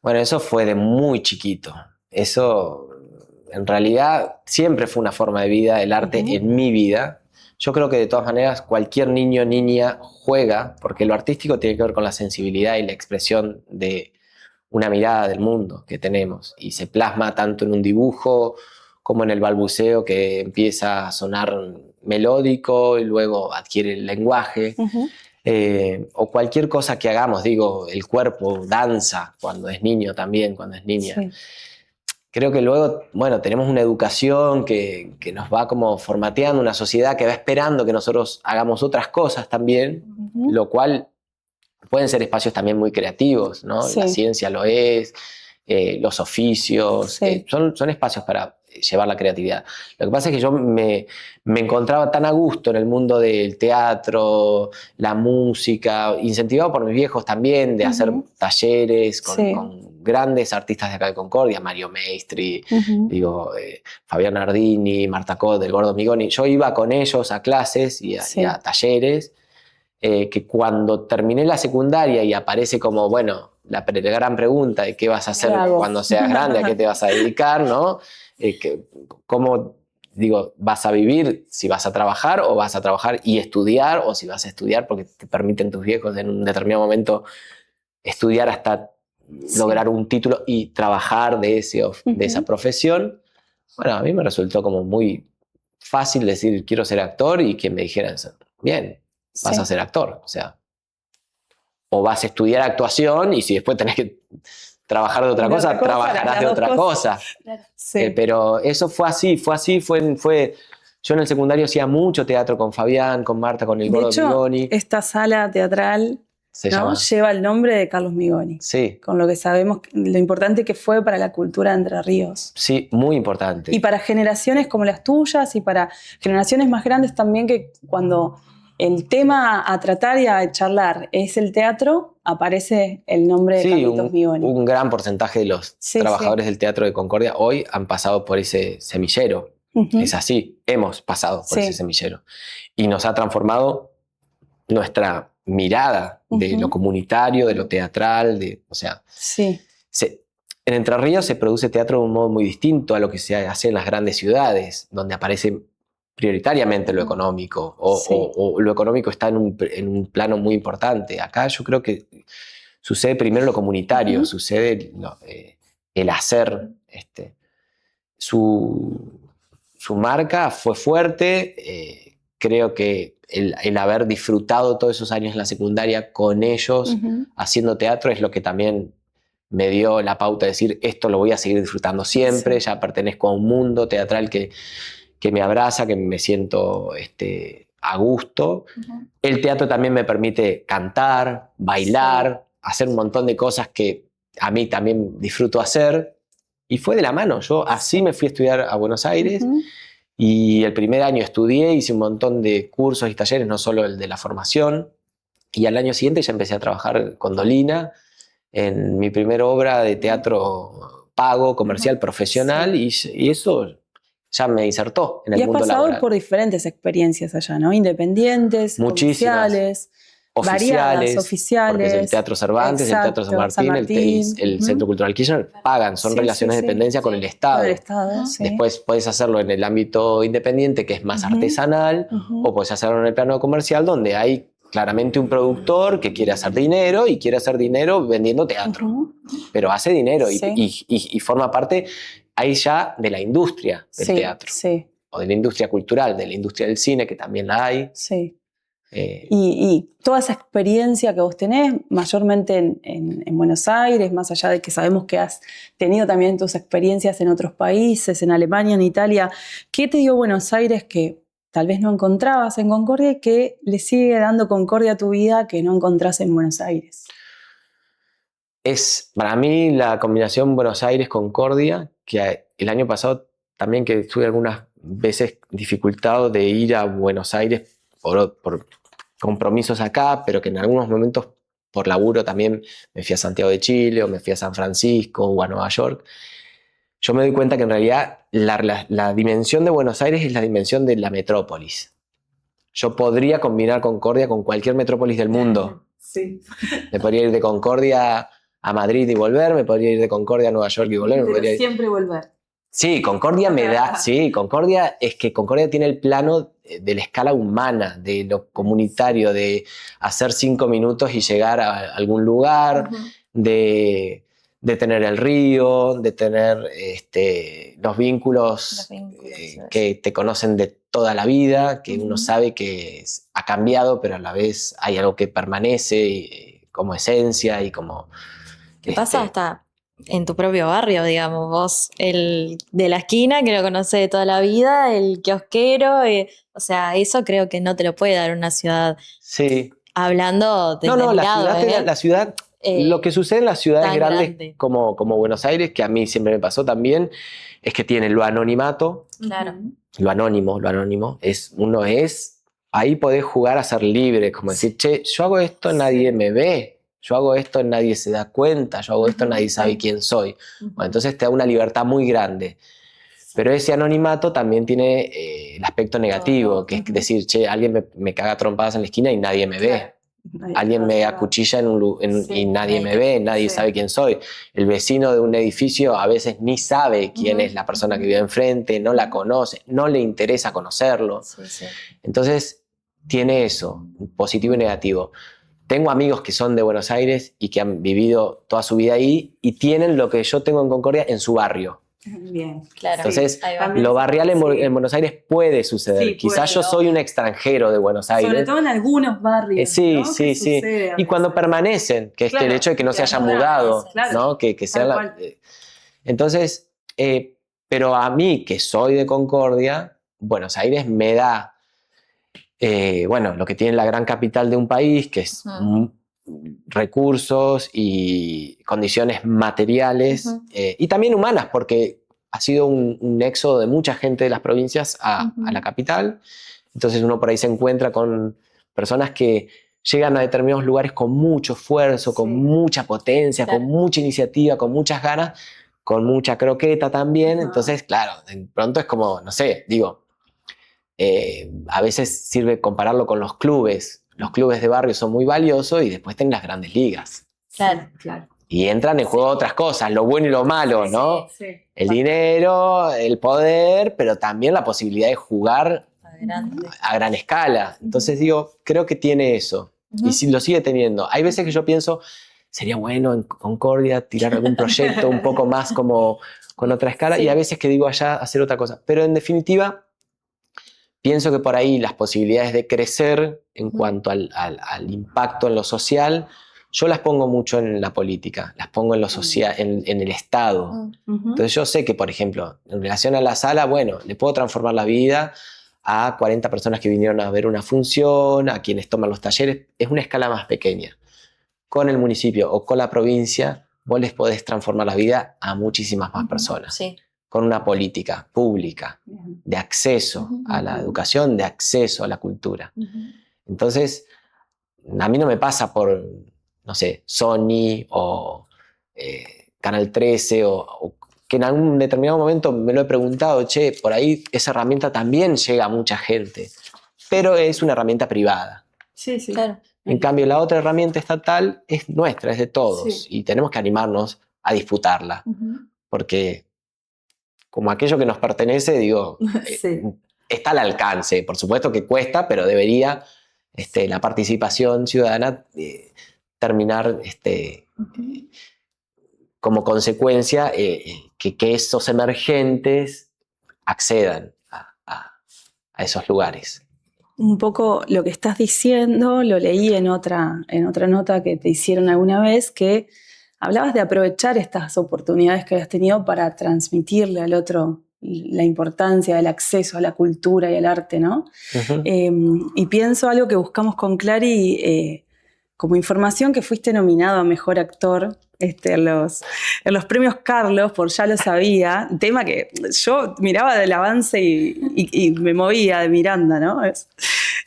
Bueno, eso fue de muy chiquito. Eso, en realidad, siempre fue una forma de vida, el arte en mi vida. Yo creo que de todas maneras cualquier niño o niña juega, porque lo artístico tiene que ver con la sensibilidad y la expresión de una mirada del mundo que tenemos, y se plasma tanto en un dibujo como en el balbuceo que empieza a sonar melódico y luego adquiere el lenguaje. O cualquier cosa que hagamos, digo, el cuerpo danza cuando es niño también, cuando es niña. Sí. Creo que luego, bueno, tenemos una educación que nos va como formateando, una sociedad que va esperando que nosotros hagamos otras cosas también, lo cual pueden ser espacios también muy creativos, ¿no? Sí. La ciencia lo es, los oficios, Sí. son espacios para llevar la creatividad. Lo que pasa es que yo me encontraba tan a gusto en el mundo del teatro, la música, incentivado por mis viejos también, de hacer talleres con grandes artistas de acá de Concordia, Mario Maestri, digo, Fabián Nardini, Marta Cot, del Gordo Migoni. Yo iba con ellos a clases y a talleres, que cuando terminé la secundaria y aparece como, bueno, la gran pregunta de qué vas a hacer cuando seas grande, a qué te vas a dedicar, ¿no? ¿Cómo, digo, vas a vivir? Si vas a trabajar o vas a trabajar y estudiar, o si vas a estudiar porque te permiten tus viejos en un determinado momento estudiar hasta lograr un título y trabajar de esa profesión. Bueno, a mí me resultó como muy fácil decir quiero ser actor y que me dijeran, bien, vas a ser actor, o sea, o vas a estudiar actuación y si después tenés que trabajar de otra cosa, trabajarás de otra cosa. Sí. Pero eso fue así. Yo en el secundario hacía mucho teatro con Fabián, con Marta, con el Gordo Migoni. Esta sala teatral lleva el nombre de Carlos Migoni. Sí. Con lo que sabemos, lo importante que fue para la cultura de Entre Ríos. Sí, muy importante. Y para generaciones como las tuyas y para generaciones más grandes también, que cuando el tema a tratar y a charlar es el teatro, aparece el nombre de Carlitos Migoni. Un gran porcentaje de los trabajadores del Teatro de Concordia hoy han pasado por ese semillero. Es así, hemos pasado por ese semillero. Y nos ha transformado nuestra mirada de lo comunitario, de lo teatral, o sea... En Entre Ríos se produce teatro de un modo muy distinto a lo que se hace en las grandes ciudades, donde aparece prioritariamente lo económico, o lo económico está en un plano muy importante. Acá yo creo que sucede primero lo comunitario, sucede el hacer. Su marca fue fuerte, creo que el haber disfrutado todos esos años en la secundaria con ellos, haciendo teatro, es lo que también me dio la pauta de decir, esto lo voy a seguir disfrutando siempre, ya pertenezco a un mundo teatral que me abraza, que me siento a gusto. El teatro también me permite cantar, bailar, hacer un montón de cosas que a mí también disfruto hacer. Y fue de la mano. Yo así me fui a estudiar a Buenos Aires y el primer año estudié, hice un montón de cursos y talleres, no solo el de la formación. Y al año siguiente ya empecé a trabajar con Dolina en mi primera obra de teatro pago, comercial, profesional, y eso ya me insertó en el mundo laboral. Y has pasado por diferentes experiencias allá, ¿no? Independientes, muchísimas. Variadas, oficiales. Porque es el Teatro Cervantes, el Teatro San Martín, el Centro Cultural Kirchner, pagan, son relaciones de dependencia con el Estado. Con el Estado, Después puedes hacerlo en el ámbito independiente, que es más artesanal, o puedes hacerlo en el plano comercial, donde hay claramente un productor que quiere hacer dinero y quiere hacer dinero vendiendo teatro. Pero hace dinero y forma parte ahí ya de la industria del teatro. O de la industria cultural, de la industria del cine, que también la hay. Y toda esa experiencia que vos tenés, mayormente en Buenos Aires, más allá de que sabemos que has tenido también tus experiencias en otros países, en Alemania, en Italia, ¿qué te dio Buenos Aires que tal vez no encontrabas en Concordia y que le sigue dando Concordia a tu vida que no encontrás en Buenos Aires? Es para mí la combinación Buenos Aires-Concordia, que el año pasado también que estuve algunas veces dificultado de ir a Buenos Aires por compromisos acá, pero que en algunos momentos por laburo también me fui a Santiago de Chile o me fui a San Francisco o a Nueva York. Yo me doy cuenta que en realidad la dimensión de Buenos Aires es la dimensión de la metrópolis. Yo podría combinar Concordia con cualquier metrópolis del mundo. Me podría ir de Concordia a Madrid y volver, me podría ir de Concordia a Nueva York y volver. Pero siempre volver. Sí, Concordia me da... Sí, Concordia es que Concordia tiene el plano de la escala humana, de lo comunitario, de hacer 5 minutos y llegar a algún lugar, de de tener el río, de tener los vínculos, que te conocen de toda la vida, que uno sabe que ha cambiado, pero a la vez hay algo que permanece como esencia y como... ¿Qué pasa hasta en tu propio barrio, digamos? Vos, el de la esquina, que lo conoces de toda la vida, el kiosquero, o sea, eso creo que no te lo puede dar una ciudad. Sí. Hablando de la ciudad, lo que sucede en las ciudades grandes grande. como Buenos Aires, que a mí siempre me pasó también, es que tiene lo anonimato, Claro. lo anónimo, ahí podés jugar a ser libre, como decir, che, yo hago esto, nadie me ve. Yo hago esto, nadie se da cuenta, yo hago esto, nadie sabe quién soy. Bueno, entonces te da una libertad muy grande. Pero ese anonimato también tiene el aspecto negativo, que es decir, che, alguien me caga trompadas en la esquina y nadie me ve. Alguien me acuchilla y nadie me ve, nadie sabe quién soy. El vecino de un edificio a veces ni sabe quién es la persona que vive enfrente, no la conoce, no le interesa conocerlo. Entonces tiene eso, positivo y negativo. Tengo amigos que son de Buenos Aires y que han vivido toda su vida ahí y tienen lo que yo tengo en Concordia en su barrio. Bien, claro. Entonces, lo barrial en Buenos Aires puede suceder. Sí, Quizás yo soy un extranjero de Buenos Aires. Sobre todo en algunos barrios. Sí, ¿no? sí, sí. Y cuando permanecen, que es que el hecho de que no se hayan mudado, ¿no? Que sea entonces, pero a mí, que soy de Concordia, Buenos Aires me da, lo que tiene la gran capital de un país, que es recursos y condiciones materiales y también humanas, porque ha sido un éxodo de mucha gente de las provincias a la capital. Entonces uno por ahí se encuentra con personas que llegan a determinados lugares con mucho esfuerzo, con mucha potencia, con mucha iniciativa, con muchas ganas, con mucha croqueta también. Entonces, claro, de pronto es como, no sé, digo, a veces sirve compararlo con los clubes. Los clubes de barrio son muy valiosos y después tienen las grandes ligas. Claro. Y entran en juego otras cosas, lo bueno y lo malo, ¿no? El dinero, el poder, pero también la posibilidad de jugar a gran escala. Entonces digo, creo que tiene eso. Y si lo sigue teniendo. Hay veces que yo pienso, sería bueno en Concordia tirar algún proyecto un poco más como con otra escala. Y a veces que digo allá hacer otra cosa. Pero en definitiva, pienso que por ahí las posibilidades de crecer en cuanto al impacto en lo social, yo las pongo mucho en la política, las pongo en lo social, en el Estado. Entonces yo sé que, por ejemplo, en relación a la sala, bueno, le puedo transformar la vida a 40 personas que vinieron a ver una función, a quienes toman los talleres, es una escala más pequeña. Con el municipio o con la provincia, vos les podés transformar la vida a muchísimas más personas. Sí. Con una política pública de acceso a la educación, de acceso a la cultura. Entonces, a mí no me pasa por, no sé, Sony o Canal 13 o que en algún determinado momento me lo he preguntado, che, por ahí esa herramienta también llega a mucha gente, pero es una herramienta privada. Sí, sí. Claro. En cambio, la otra herramienta estatal es nuestra, es de todos, y tenemos que animarnos a disputarla, porque como aquello que nos pertenece, digo, está al alcance. Por supuesto que cuesta, pero debería la participación ciudadana terminar como consecuencia que esos emergentes accedan a esos lugares. Un poco lo que estás diciendo, lo leí en otra nota que te hicieron alguna vez, que hablabas de aprovechar estas oportunidades que has tenido para transmitirle al otro la importancia del acceso a la cultura y al arte, ¿no? Y pienso algo que buscamos con Clary como información, que fuiste nominado a Mejor Actor en los premios Carlos por Ya lo sabía, tema que yo miraba del avance y me movía de Miranda, ¿no? Es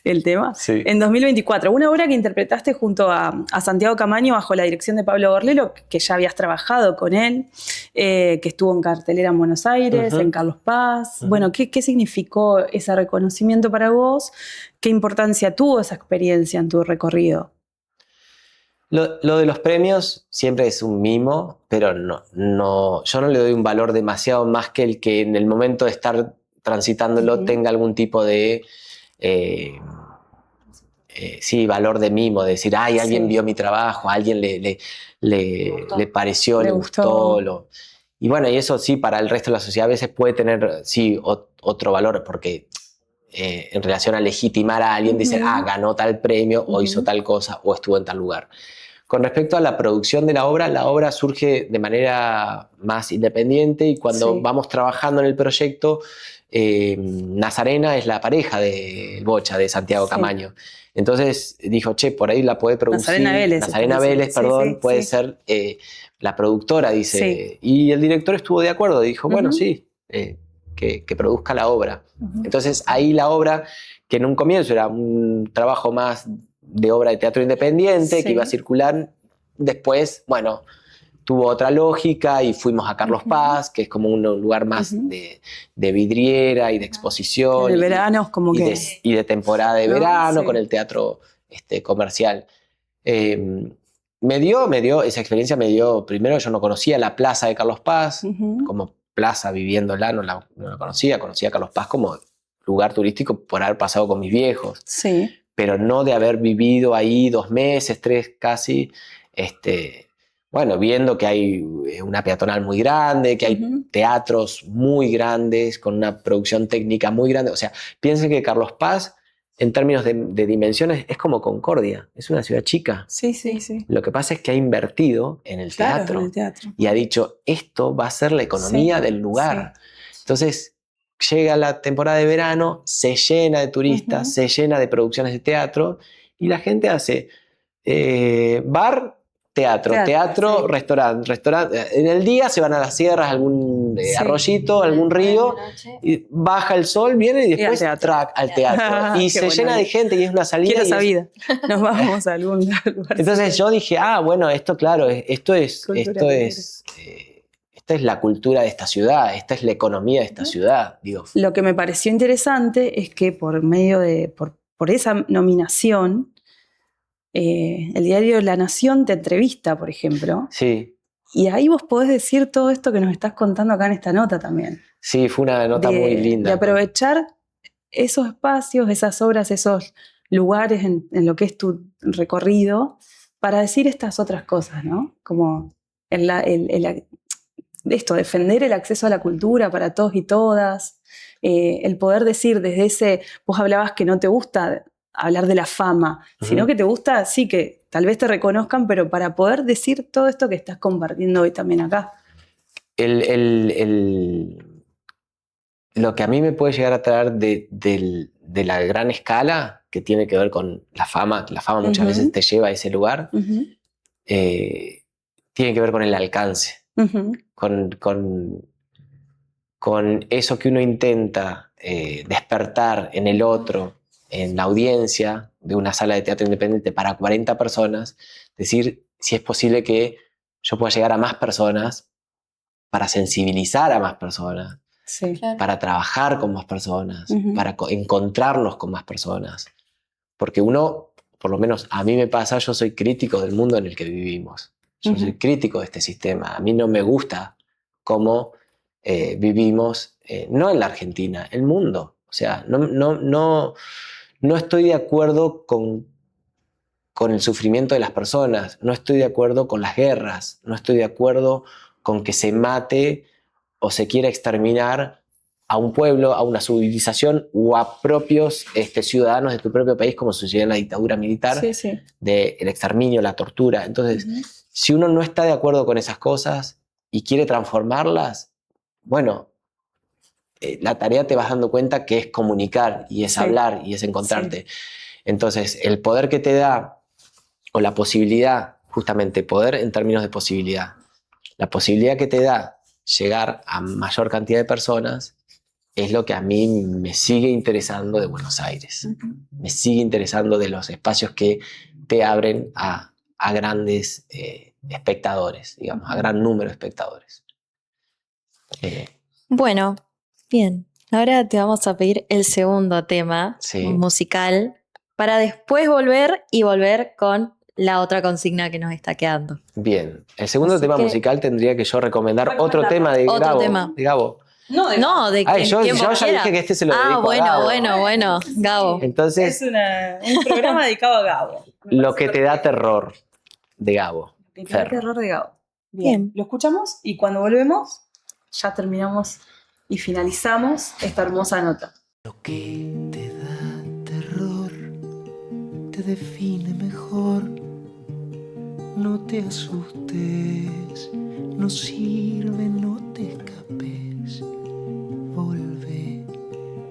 el tema. Sí. En 2024, una obra que interpretaste junto a Santiago Camaño bajo la dirección de Pablo Borlelo, que ya habías trabajado con él, que estuvo en cartelera en Buenos Aires, en Carlos Paz. Bueno, ¿qué significó ese reconocimiento para vos? ¿Qué importancia tuvo esa experiencia en tu recorrido? Lo de los premios siempre es un mimo, pero no, yo no le doy un valor demasiado más que el que en el momento de estar transitándolo tenga algún tipo de sí, valor de mimo, de decir, ay, alguien Sí. vio mi trabajo, a alguien le pareció, le gustó. Y bueno, y eso sí, para el resto de la sociedad a veces puede tener, sí, otro valor, porque en relación a legitimar a alguien, dice, ganó tal premio, o hizo tal cosa, o estuvo en tal lugar. Con respecto a la producción de la obra surge de manera más independiente y cuando vamos trabajando en el proyecto, Nazarena es la pareja de Bocha, de Santiago Camaño. Entonces dijo, che, por ahí la puede producir. Nazarena Vélez, perdón, puede ser la productora, dice. Sí. Y el director estuvo de acuerdo, dijo, bueno, sí, que produzca la obra. Entonces ahí la obra, que en un comienzo era un trabajo más de obra de teatro independiente, que iba a circular, después, bueno, tuvo otra lógica y fuimos a Carlos Paz, que es como un lugar más de vidriera y de exposición. De veranos, como y que... y de temporada de verano, con el teatro comercial. Esa experiencia me dio, primero yo no conocía la plaza de Carlos Paz, como plaza viviéndola, no la conocía Carlos Paz como lugar turístico por haber pasado con mis viejos. Sí. Pero no de haber vivido ahí 2 meses, 3 casi, bueno, viendo que hay una peatonal muy grande, que hay teatros muy grandes, con una producción técnica muy grande. O sea, piensen que Carlos Paz, en términos de dimensiones, es como Concordia, es una ciudad chica. Sí, sí, sí. Lo que pasa es que ha invertido en el teatro, en el teatro. Y ha dicho, esto va a ser la economía del lugar. Entonces, llega la temporada de verano, se llena de turistas, se llena de producciones de teatro y la gente hace bar, teatro, restaurante. En el día se van a las sierras, algún arroyito, algún río, y baja el sol, viene y después al teatro. Y se llena de gente y es una salida. Quiero esa vida. Nos vamos a algún lugar. Entonces yo dije, bueno, esto claro, esto es la cultura de esta ciudad, esta es la economía de esta ciudad. Digo. Lo que me pareció interesante es que por medio de, por esa nominación, el diario La Nación te entrevista, por ejemplo. Sí. Y ahí vos podés decir todo esto que nos estás contando acá en esta nota también. Sí, fue una nota muy linda. De aprovechar esos espacios, esas obras, esos lugares en lo que es tu recorrido para decir estas otras cosas, ¿no? Como esto, defender el acceso a la cultura para todos y todas, el poder decir desde ese, vos hablabas que no te gusta hablar de la fama, sino que te gusta, sí, que tal vez te reconozcan, pero para poder decir todo esto que estás compartiendo hoy también acá. Lo que a mí me puede llegar a traer de la gran escala, que tiene que ver con la fama muchas veces te lleva a ese lugar, tiene que ver con el alcance. Con eso que uno intenta despertar en el otro, en la audiencia de una sala de teatro independiente para 40 personas, decir si es posible que yo pueda llegar a más personas, para sensibilizar a más personas, para trabajar con más personas, para encontrarnos con más personas. Porque uno, por lo menos a mí me pasa, yo soy crítico del mundo en el que vivimos. Yo soy crítico de este sistema. A mí no me gusta cómo vivimos, no en la Argentina, el mundo. O sea, no estoy de acuerdo con el sufrimiento de las personas, no estoy de acuerdo con las guerras, no estoy de acuerdo con que se mate o se quiera exterminar a un pueblo, a una civilización o a propios ciudadanos de tu propio país, como sucedió en la dictadura militar, del exterminio, la tortura. Entonces, si uno no está de acuerdo con esas cosas y quiere transformarlas, bueno, la tarea te vas dando cuenta que es comunicar y es hablar y es encontrarte. Entonces, el poder que te da, o la posibilidad, justamente poder en términos de posibilidad, la posibilidad que te da llegar a mayor cantidad de personas, es lo que a mí me sigue interesando de Buenos Aires. Me sigue interesando de los espacios que te abren a grandes espectadores, digamos, a gran número de espectadores. Bueno, bien. Ahora te vamos a pedir el segundo tema musical para después volver con la otra consigna que nos está quedando. Bien. El segundo tema musical tendría que yo recomendar otro tema de Gabo. No, de No, de Ay, que yo quien ya vos quieras. dije que este se lo dedico a bueno, Gabo. bueno, Gabo. Entonces, es un programa dedicado a Gabo. lo que te da terror de Gabo. Lo que te da Fer. terror de Gabo. Bien. Lo escuchamos y cuando volvemos ya terminamos y finalizamos esta hermosa nota. Lo que te da terror te define mejor. No te asustes, no sirve, no te escapes. Volve,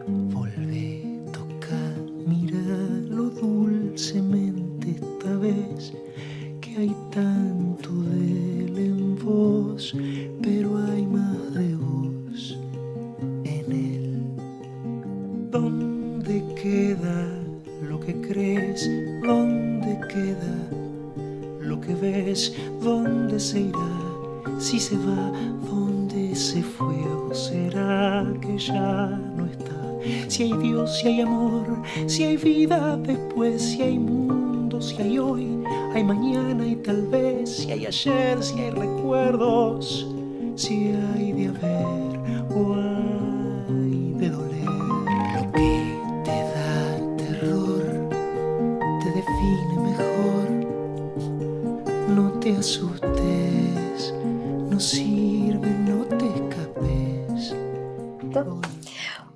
volve, toca, míralo dulcemente esta vez. Que hay tanto de él en vos, pero hay más de vos en él. ¿Dónde queda lo que crees? ¿Dónde queda lo que ves? ¿Dónde se irá? Si se va, ¿dónde se fue? ¿O será que ya no está? Si hay Dios, si hay amor, si hay vida después, si hay mundo, si hay hoy, hay mañana y tal vez, si hay ayer, si hay recuerdos, si hay de haber o hay de doler. Lo que te da terror te define mejor. No te asustes, no sirve, no te escapes.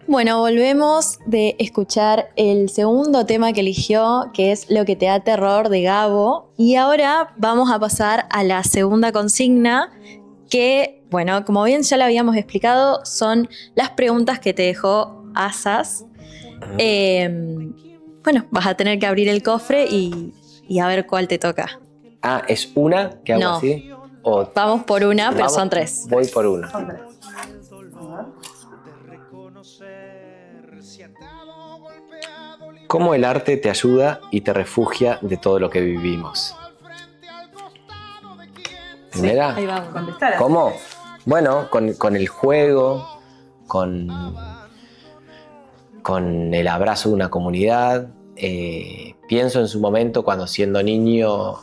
Bueno, volvemos de escuchar el segundo tema que eligió, que es Lo que te da terror de Gabo. Y ahora vamos a pasar a la segunda consigna, que, bueno, como bien ya lo habíamos explicado, son las preguntas que te dejó Asas. Bueno, vas a tener que abrir el cofre y a ver cuál te toca. Ah, ¿es una que hago No. así? O Vamos por una, pero vamos- son tres. Voy por una. ¿Cómo el arte te ayuda y te refugia de todo lo que vivimos? Primera. Ahí vamos. Contestar. ¿Cómo? Bueno, con el juego, con el abrazo de una comunidad. Pienso en su momento cuando siendo niño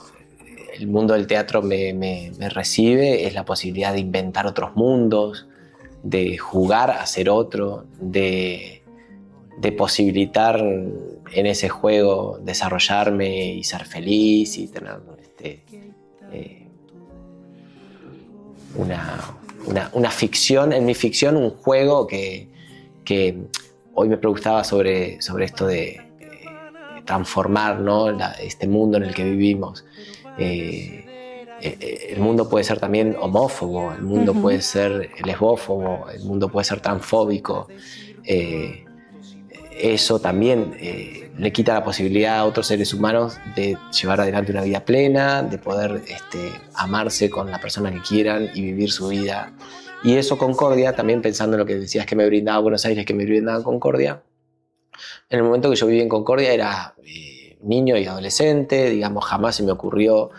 el mundo del teatro me recibe, es la posibilidad de inventar otros mundos, de jugar a ser otro, de posibilitar en ese juego desarrollarme y ser feliz y tener una ficción, en mi ficción un juego que hoy me preguntaba sobre esto de transformar, ¿no? Este mundo en el que vivimos. El mundo puede ser también homófobo, el mundo puede ser lesbófobo, el mundo puede ser transfóbico. Eso también le quita la posibilidad a otros seres humanos de llevar adelante una vida plena, de poder amarse con la persona que quieran y vivir su vida. Y eso Concordia, también pensando en lo que decías que me brindaba Buenos Aires, que me brindaba Concordia, en el momento que yo viví en Concordia era niño y adolescente, digamos, jamás se me ocurrió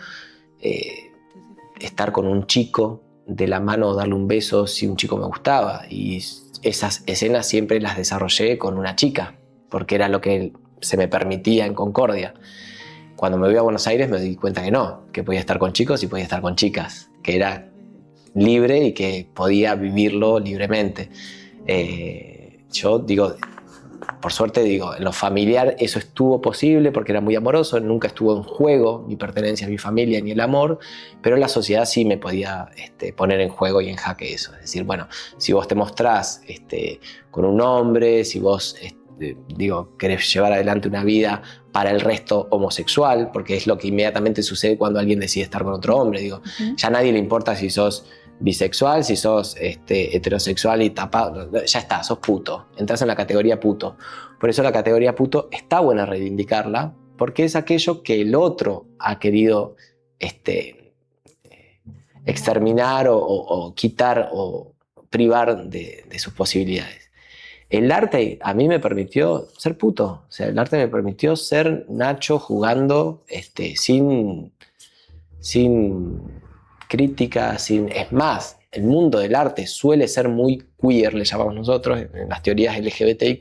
estar con un chico de la mano o darle un beso si un chico me gustaba. Y esas escenas siempre las desarrollé con una chica, porque era lo que se me permitía en Concordia. Cuando me voy a Buenos Aires me di cuenta que no, que podía estar con chicos y podía estar con chicas, que era libre y que podía vivirlo libremente. Yo digo, por suerte digo, en lo familiar eso estuvo posible porque era muy amoroso, nunca estuvo en juego mi pertenencia a mi familia ni el amor, pero la sociedad sí me podía poner en juego y en jaque eso. Es decir, bueno, si vos te mostrás con un hombre, si vos querés llevar adelante una vida para el resto homosexual, porque es lo que inmediatamente sucede cuando alguien decide estar con otro hombre. Digo, ya a nadie le importa si sos bisexual, si sos heterosexual y tapado, ya está, sos puto, entras en la categoría puto. Por eso la categoría puto está buena reivindicarla, porque es aquello que el otro ha querido exterminar o quitar o privar de sus posibilidades. El arte a mí me permitió ser puto, o sea, el arte me permitió ser Nacho jugando sin crítica, es más, el mundo del arte suele ser muy queer, le llamamos nosotros, en las teorías LGBTIQ+,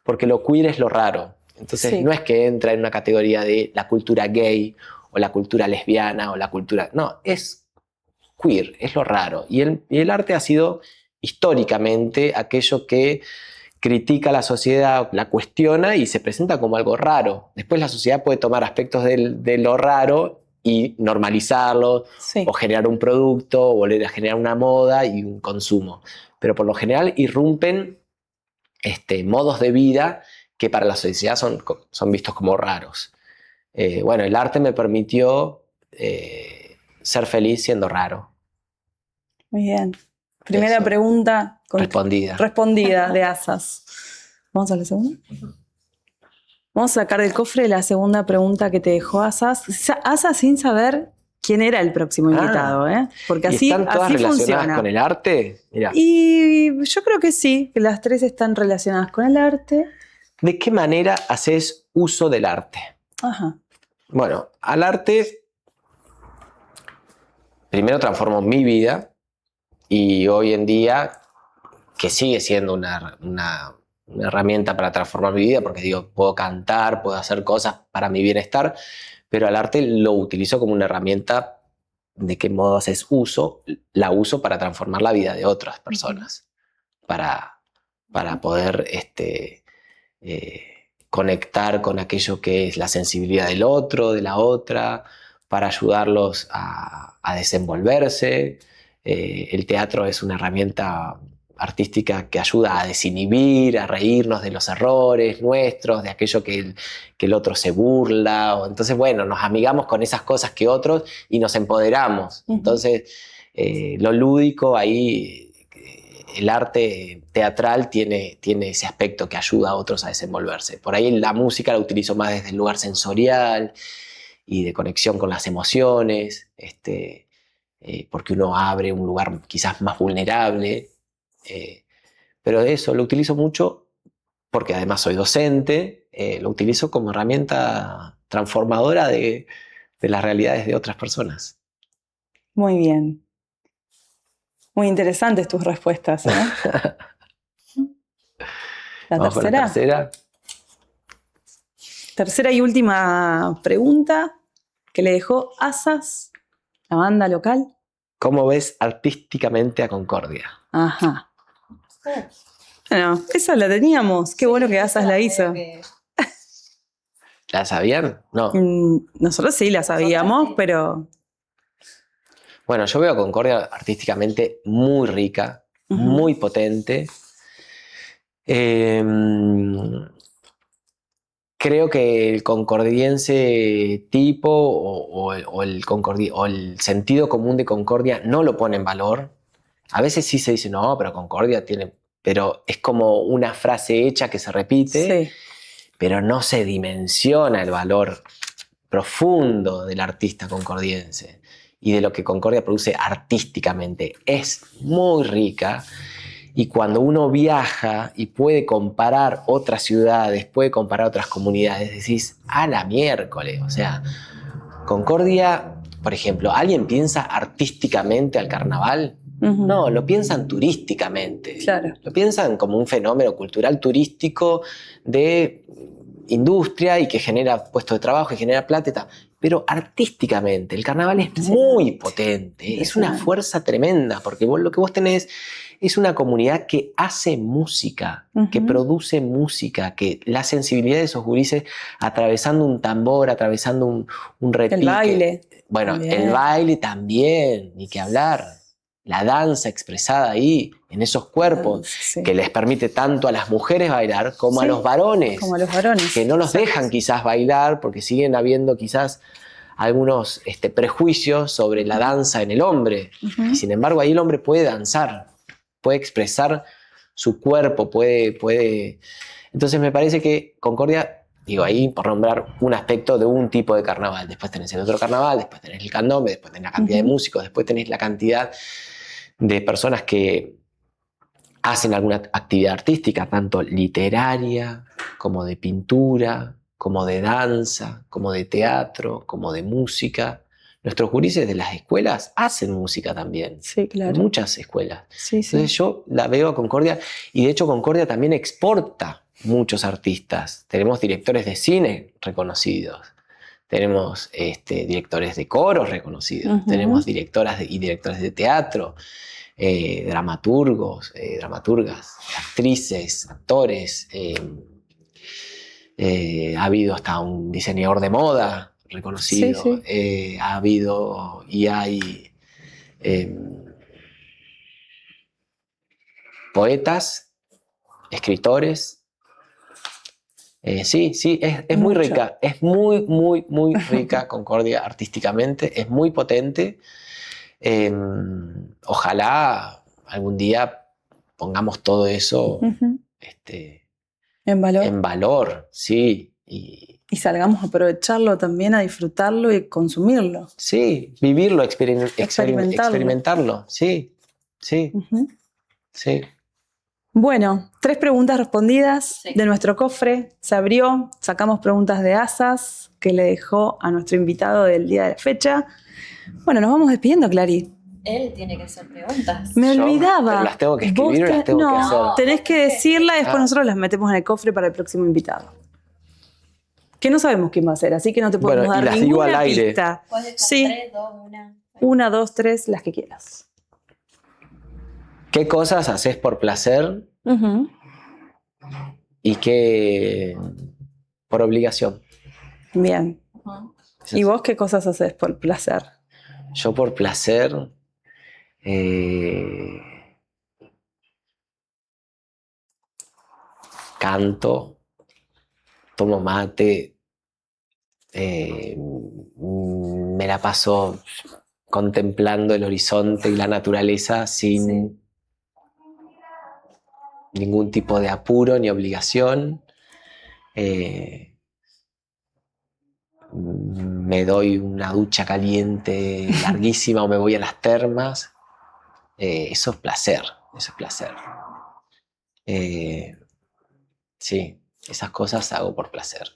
porque lo queer es lo raro. Entonces no es que entra en una categoría de la cultura gay o la cultura lesbiana o la cultura... No, es queer, es lo raro. Y el arte ha sido históricamente aquello que critica a la sociedad, la cuestiona y se presenta como algo raro. Después la sociedad puede tomar aspectos de lo raro y normalizarlo, Sí. o generar un producto, o volver a generar una moda y un consumo. Pero por lo general irrumpen modos de vida que para la sociedad son vistos como raros. Bueno, el arte me permitió ser feliz siendo raro. Muy bien. Primera Eso. pregunta Respondida. de Asas. ¿Vamos a la segunda? Vamos a sacar del cofre la segunda pregunta que te dejó Asas. Asas sin saber quién era el próximo invitado, ¿eh? Porque ¿Y así, están todas así relacionadas funciona. con el arte? Mirá. Y yo creo que sí, que las tres están relacionadas con el arte. ¿De qué manera haces uso del arte? Ajá. Bueno, al arte primero transformó mi vida y hoy en día, que sigue siendo una herramienta para transformar mi vida, porque digo, puedo cantar, puedo hacer cosas para mi bienestar, pero al arte lo utilizo como una herramienta. ¿De qué modo haces uso? La uso para transformar la vida de otras personas, para poder conectar con aquello que es la sensibilidad del otro, de la otra, para ayudarlos a desenvolverse. El teatro es una herramienta artística que ayuda a desinhibir, a reírnos de los errores nuestros, de aquello que el otro se burla. Entonces, bueno, nos amigamos con esas cosas que otros y nos empoderamos. Entonces, lo lúdico ahí, el arte teatral tiene ese aspecto que ayuda a otros a desenvolverse. Por ahí la música la utilizo más desde el lugar sensorial y de conexión con las emociones, porque uno abre un lugar quizás más vulnerable. Pero eso lo utilizo mucho porque además soy docente, lo utilizo como herramienta transformadora de las realidades de otras personas. Muy bien. Muy interesantes tus respuestas, ¿eh? Vamos con la tercera. Tercera y última pregunta que le dejó Asas, la banda local. ¿Cómo ves artísticamente a Concordia? Ajá. Bueno, esa la teníamos. Qué bueno que Asas la hizo. ¿La sabían? No. Nosotros sí la sabíamos, pero... Bueno, yo veo a Concordia artísticamente muy rica, muy potente. Creo que el concordiense tipo o el sentido común de Concordia no lo pone en valor. A veces sí se dice, no, pero Concordia tiene... Pero es como una frase hecha que se repite, Sí. pero no se dimensiona el valor profundo del artista concordiense y de lo que Concordia produce artísticamente. Es muy rica. Y cuando uno viaja y puede comparar otras ciudades, puede comparar otras comunidades, decís, a la miércoles. O sea, Concordia, por ejemplo, ¿alguien piensa artísticamente al carnaval? No, lo piensan turísticamente. Claro. Lo piensan como un fenómeno cultural turístico de industria y que genera puestos de trabajo y genera plata y tal. Pero artísticamente, el carnaval es muy potente, es una fuerza tremenda, porque lo que vos tenés es una comunidad que hace música, que produce música, que la sensibilidad de esos gurises atravesando un tambor, atravesando un repique. El baile. Bueno, también. El baile también, ni que hablar. La danza expresada ahí, en esos cuerpos, Sí. que les permite tanto a las mujeres bailar como a los varones. Como a los varones. Que no los dejan quizás bailar porque siguen habiendo quizás algunos prejuicios sobre la danza en el hombre. Y sin embargo ahí el hombre puede danzar, puede expresar su cuerpo, puede... Entonces me parece que Concordia, digo ahí por nombrar un aspecto de un tipo de carnaval, después tenés el otro carnaval, después tenés el candombe, después tenés la cantidad de músicos, después tenés la cantidad de personas que hacen alguna actividad artística, tanto literaria como de pintura, como de danza, como de teatro, como de música. Nuestros gurises de las escuelas hacen música también. Sí, claro. Muchas escuelas. Sí, sí. Entonces yo la veo a Concordia y de hecho Concordia también exporta muchos artistas. Tenemos directores de cine reconocidos. Tenemos directores de coros reconocidos. Tenemos directoras y directores de teatro. dramaturgos, dramaturgas, actrices, actores. Ha habido hasta un diseñador de moda reconocido. Sí. Ha habido y hay poetas, escritores. Sí, es muy rica. Es muy, muy, muy rica Concordia artísticamente. Es muy potente. Ojalá algún día pongamos todo eso en valor, sí. Y salgamos a aprovecharlo también, a disfrutarlo y consumirlo. Sí, vivirlo, experimentarlo. Sí, sí, sí. Bueno, 3 preguntas respondidas de nuestro cofre. Se abrió, sacamos preguntas de asas que le dejó a nuestro invitado del día de la fecha. Bueno, nos vamos despidiendo, Clary. Él tiene que hacer preguntas. Me olvidaba. Pero las tengo que escribir o las tengo que hacer. Tenés que decirla y después nosotros las metemos en el cofre para el próximo invitado. Que no sabemos quién va a ser, así que no te podemos dar las ninguna digo al aire. pista. Sí. 3, 2, 1. 1, 2, 3, las que quieras. ¿Qué cosas haces por placer y qué por obligación? Bien. ¿Y vos qué cosas haces por placer? Yo por placer canto, tomo mate, me la paso contemplando el horizonte y la naturaleza sin ningún tipo de apuro ni obligación. Me doy una ducha caliente larguísima o me voy a las termas. Eso es placer, eso es placer. Sí, esas cosas hago por placer.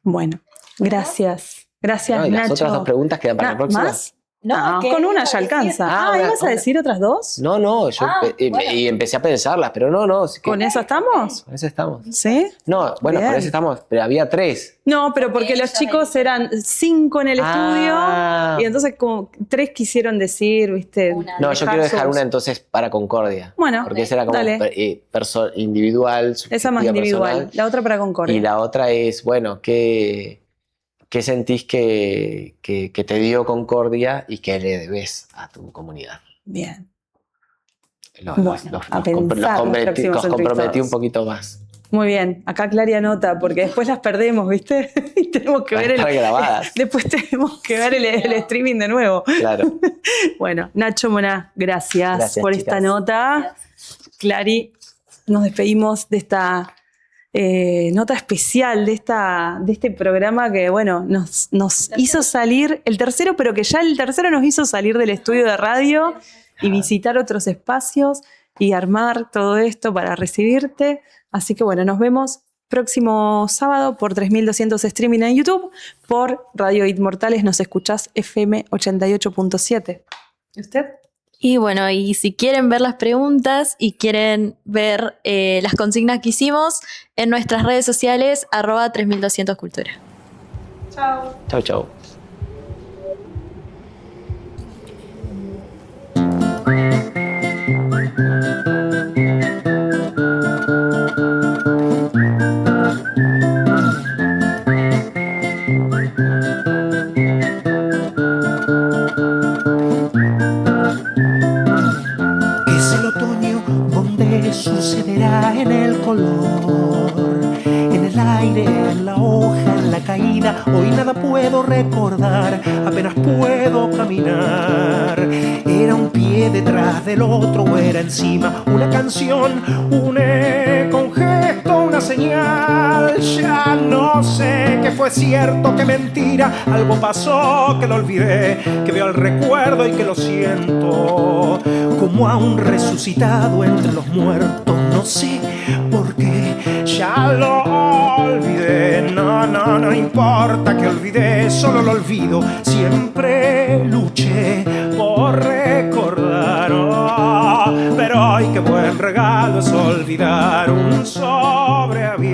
Bueno, gracias. Gracias, No, y las Nacho. otras 2 preguntas quedan para la próxima. ¿Más? No, con una ya alcanza. ¿Ibas a decir otras 2? No, yo y empecé a pensarlas, pero no. ¿Con eso estamos? Con eso estamos. ¿Sí? No, bueno, Bien. con eso estamos, pero había 3. No, pero porque los chicos eran 5 en el estudio y entonces como 3 quisieron decir, ¿viste? No, yo quiero dejar una entonces para Concordia. Bueno, porque esa era como individual. Esa más individual, personal. la otra para Concordia. Y la otra es, bueno, ¿qué sentís que te dio Concordia y que le debes a tu comunidad? Bien. Los próximos comprometí un poquito más. Muy bien, acá Clary anota, porque después las perdemos, ¿viste? Y tenemos que ver grabadas. Después tenemos que ver el streaming de nuevo. Claro. Bueno, Nacho Moná, gracias por chicas. esta nota. Clary, nos despedimos de esta nota especial, de este programa que, bueno, nos hizo salir, el tercero, pero que ya el tercero nos hizo salir del estudio de radio y visitar otros espacios y armar todo esto para recibirte. Así que bueno, nos vemos próximo sábado por 3200 streaming en YouTube. Por Radio Inmortales nos escuchás FM 88.7. ¿Y usted? Y bueno, y si quieren ver las preguntas y quieren ver las consignas que hicimos, en nuestras redes sociales, @3200cultura. Chao. Chau. Sucederá en el color, en el aire, en la hoja, en la caída. Hoy nada puedo recordar, apenas puedo caminar. Era un pie detrás del otro, o era encima una canción, un eco, un gesto, una señal. Ya no sé qué fue cierto, qué mentira. Algo pasó que lo olvidé, que veo el recuerdo y que lo siento como a un resucitado entre los muertos. No sé por qué, ya lo olvidé. No importa que olvidé, solo lo olvido. Siempre luché por recordar, pero ay, qué buen regalo es olvidar un sobre abierto.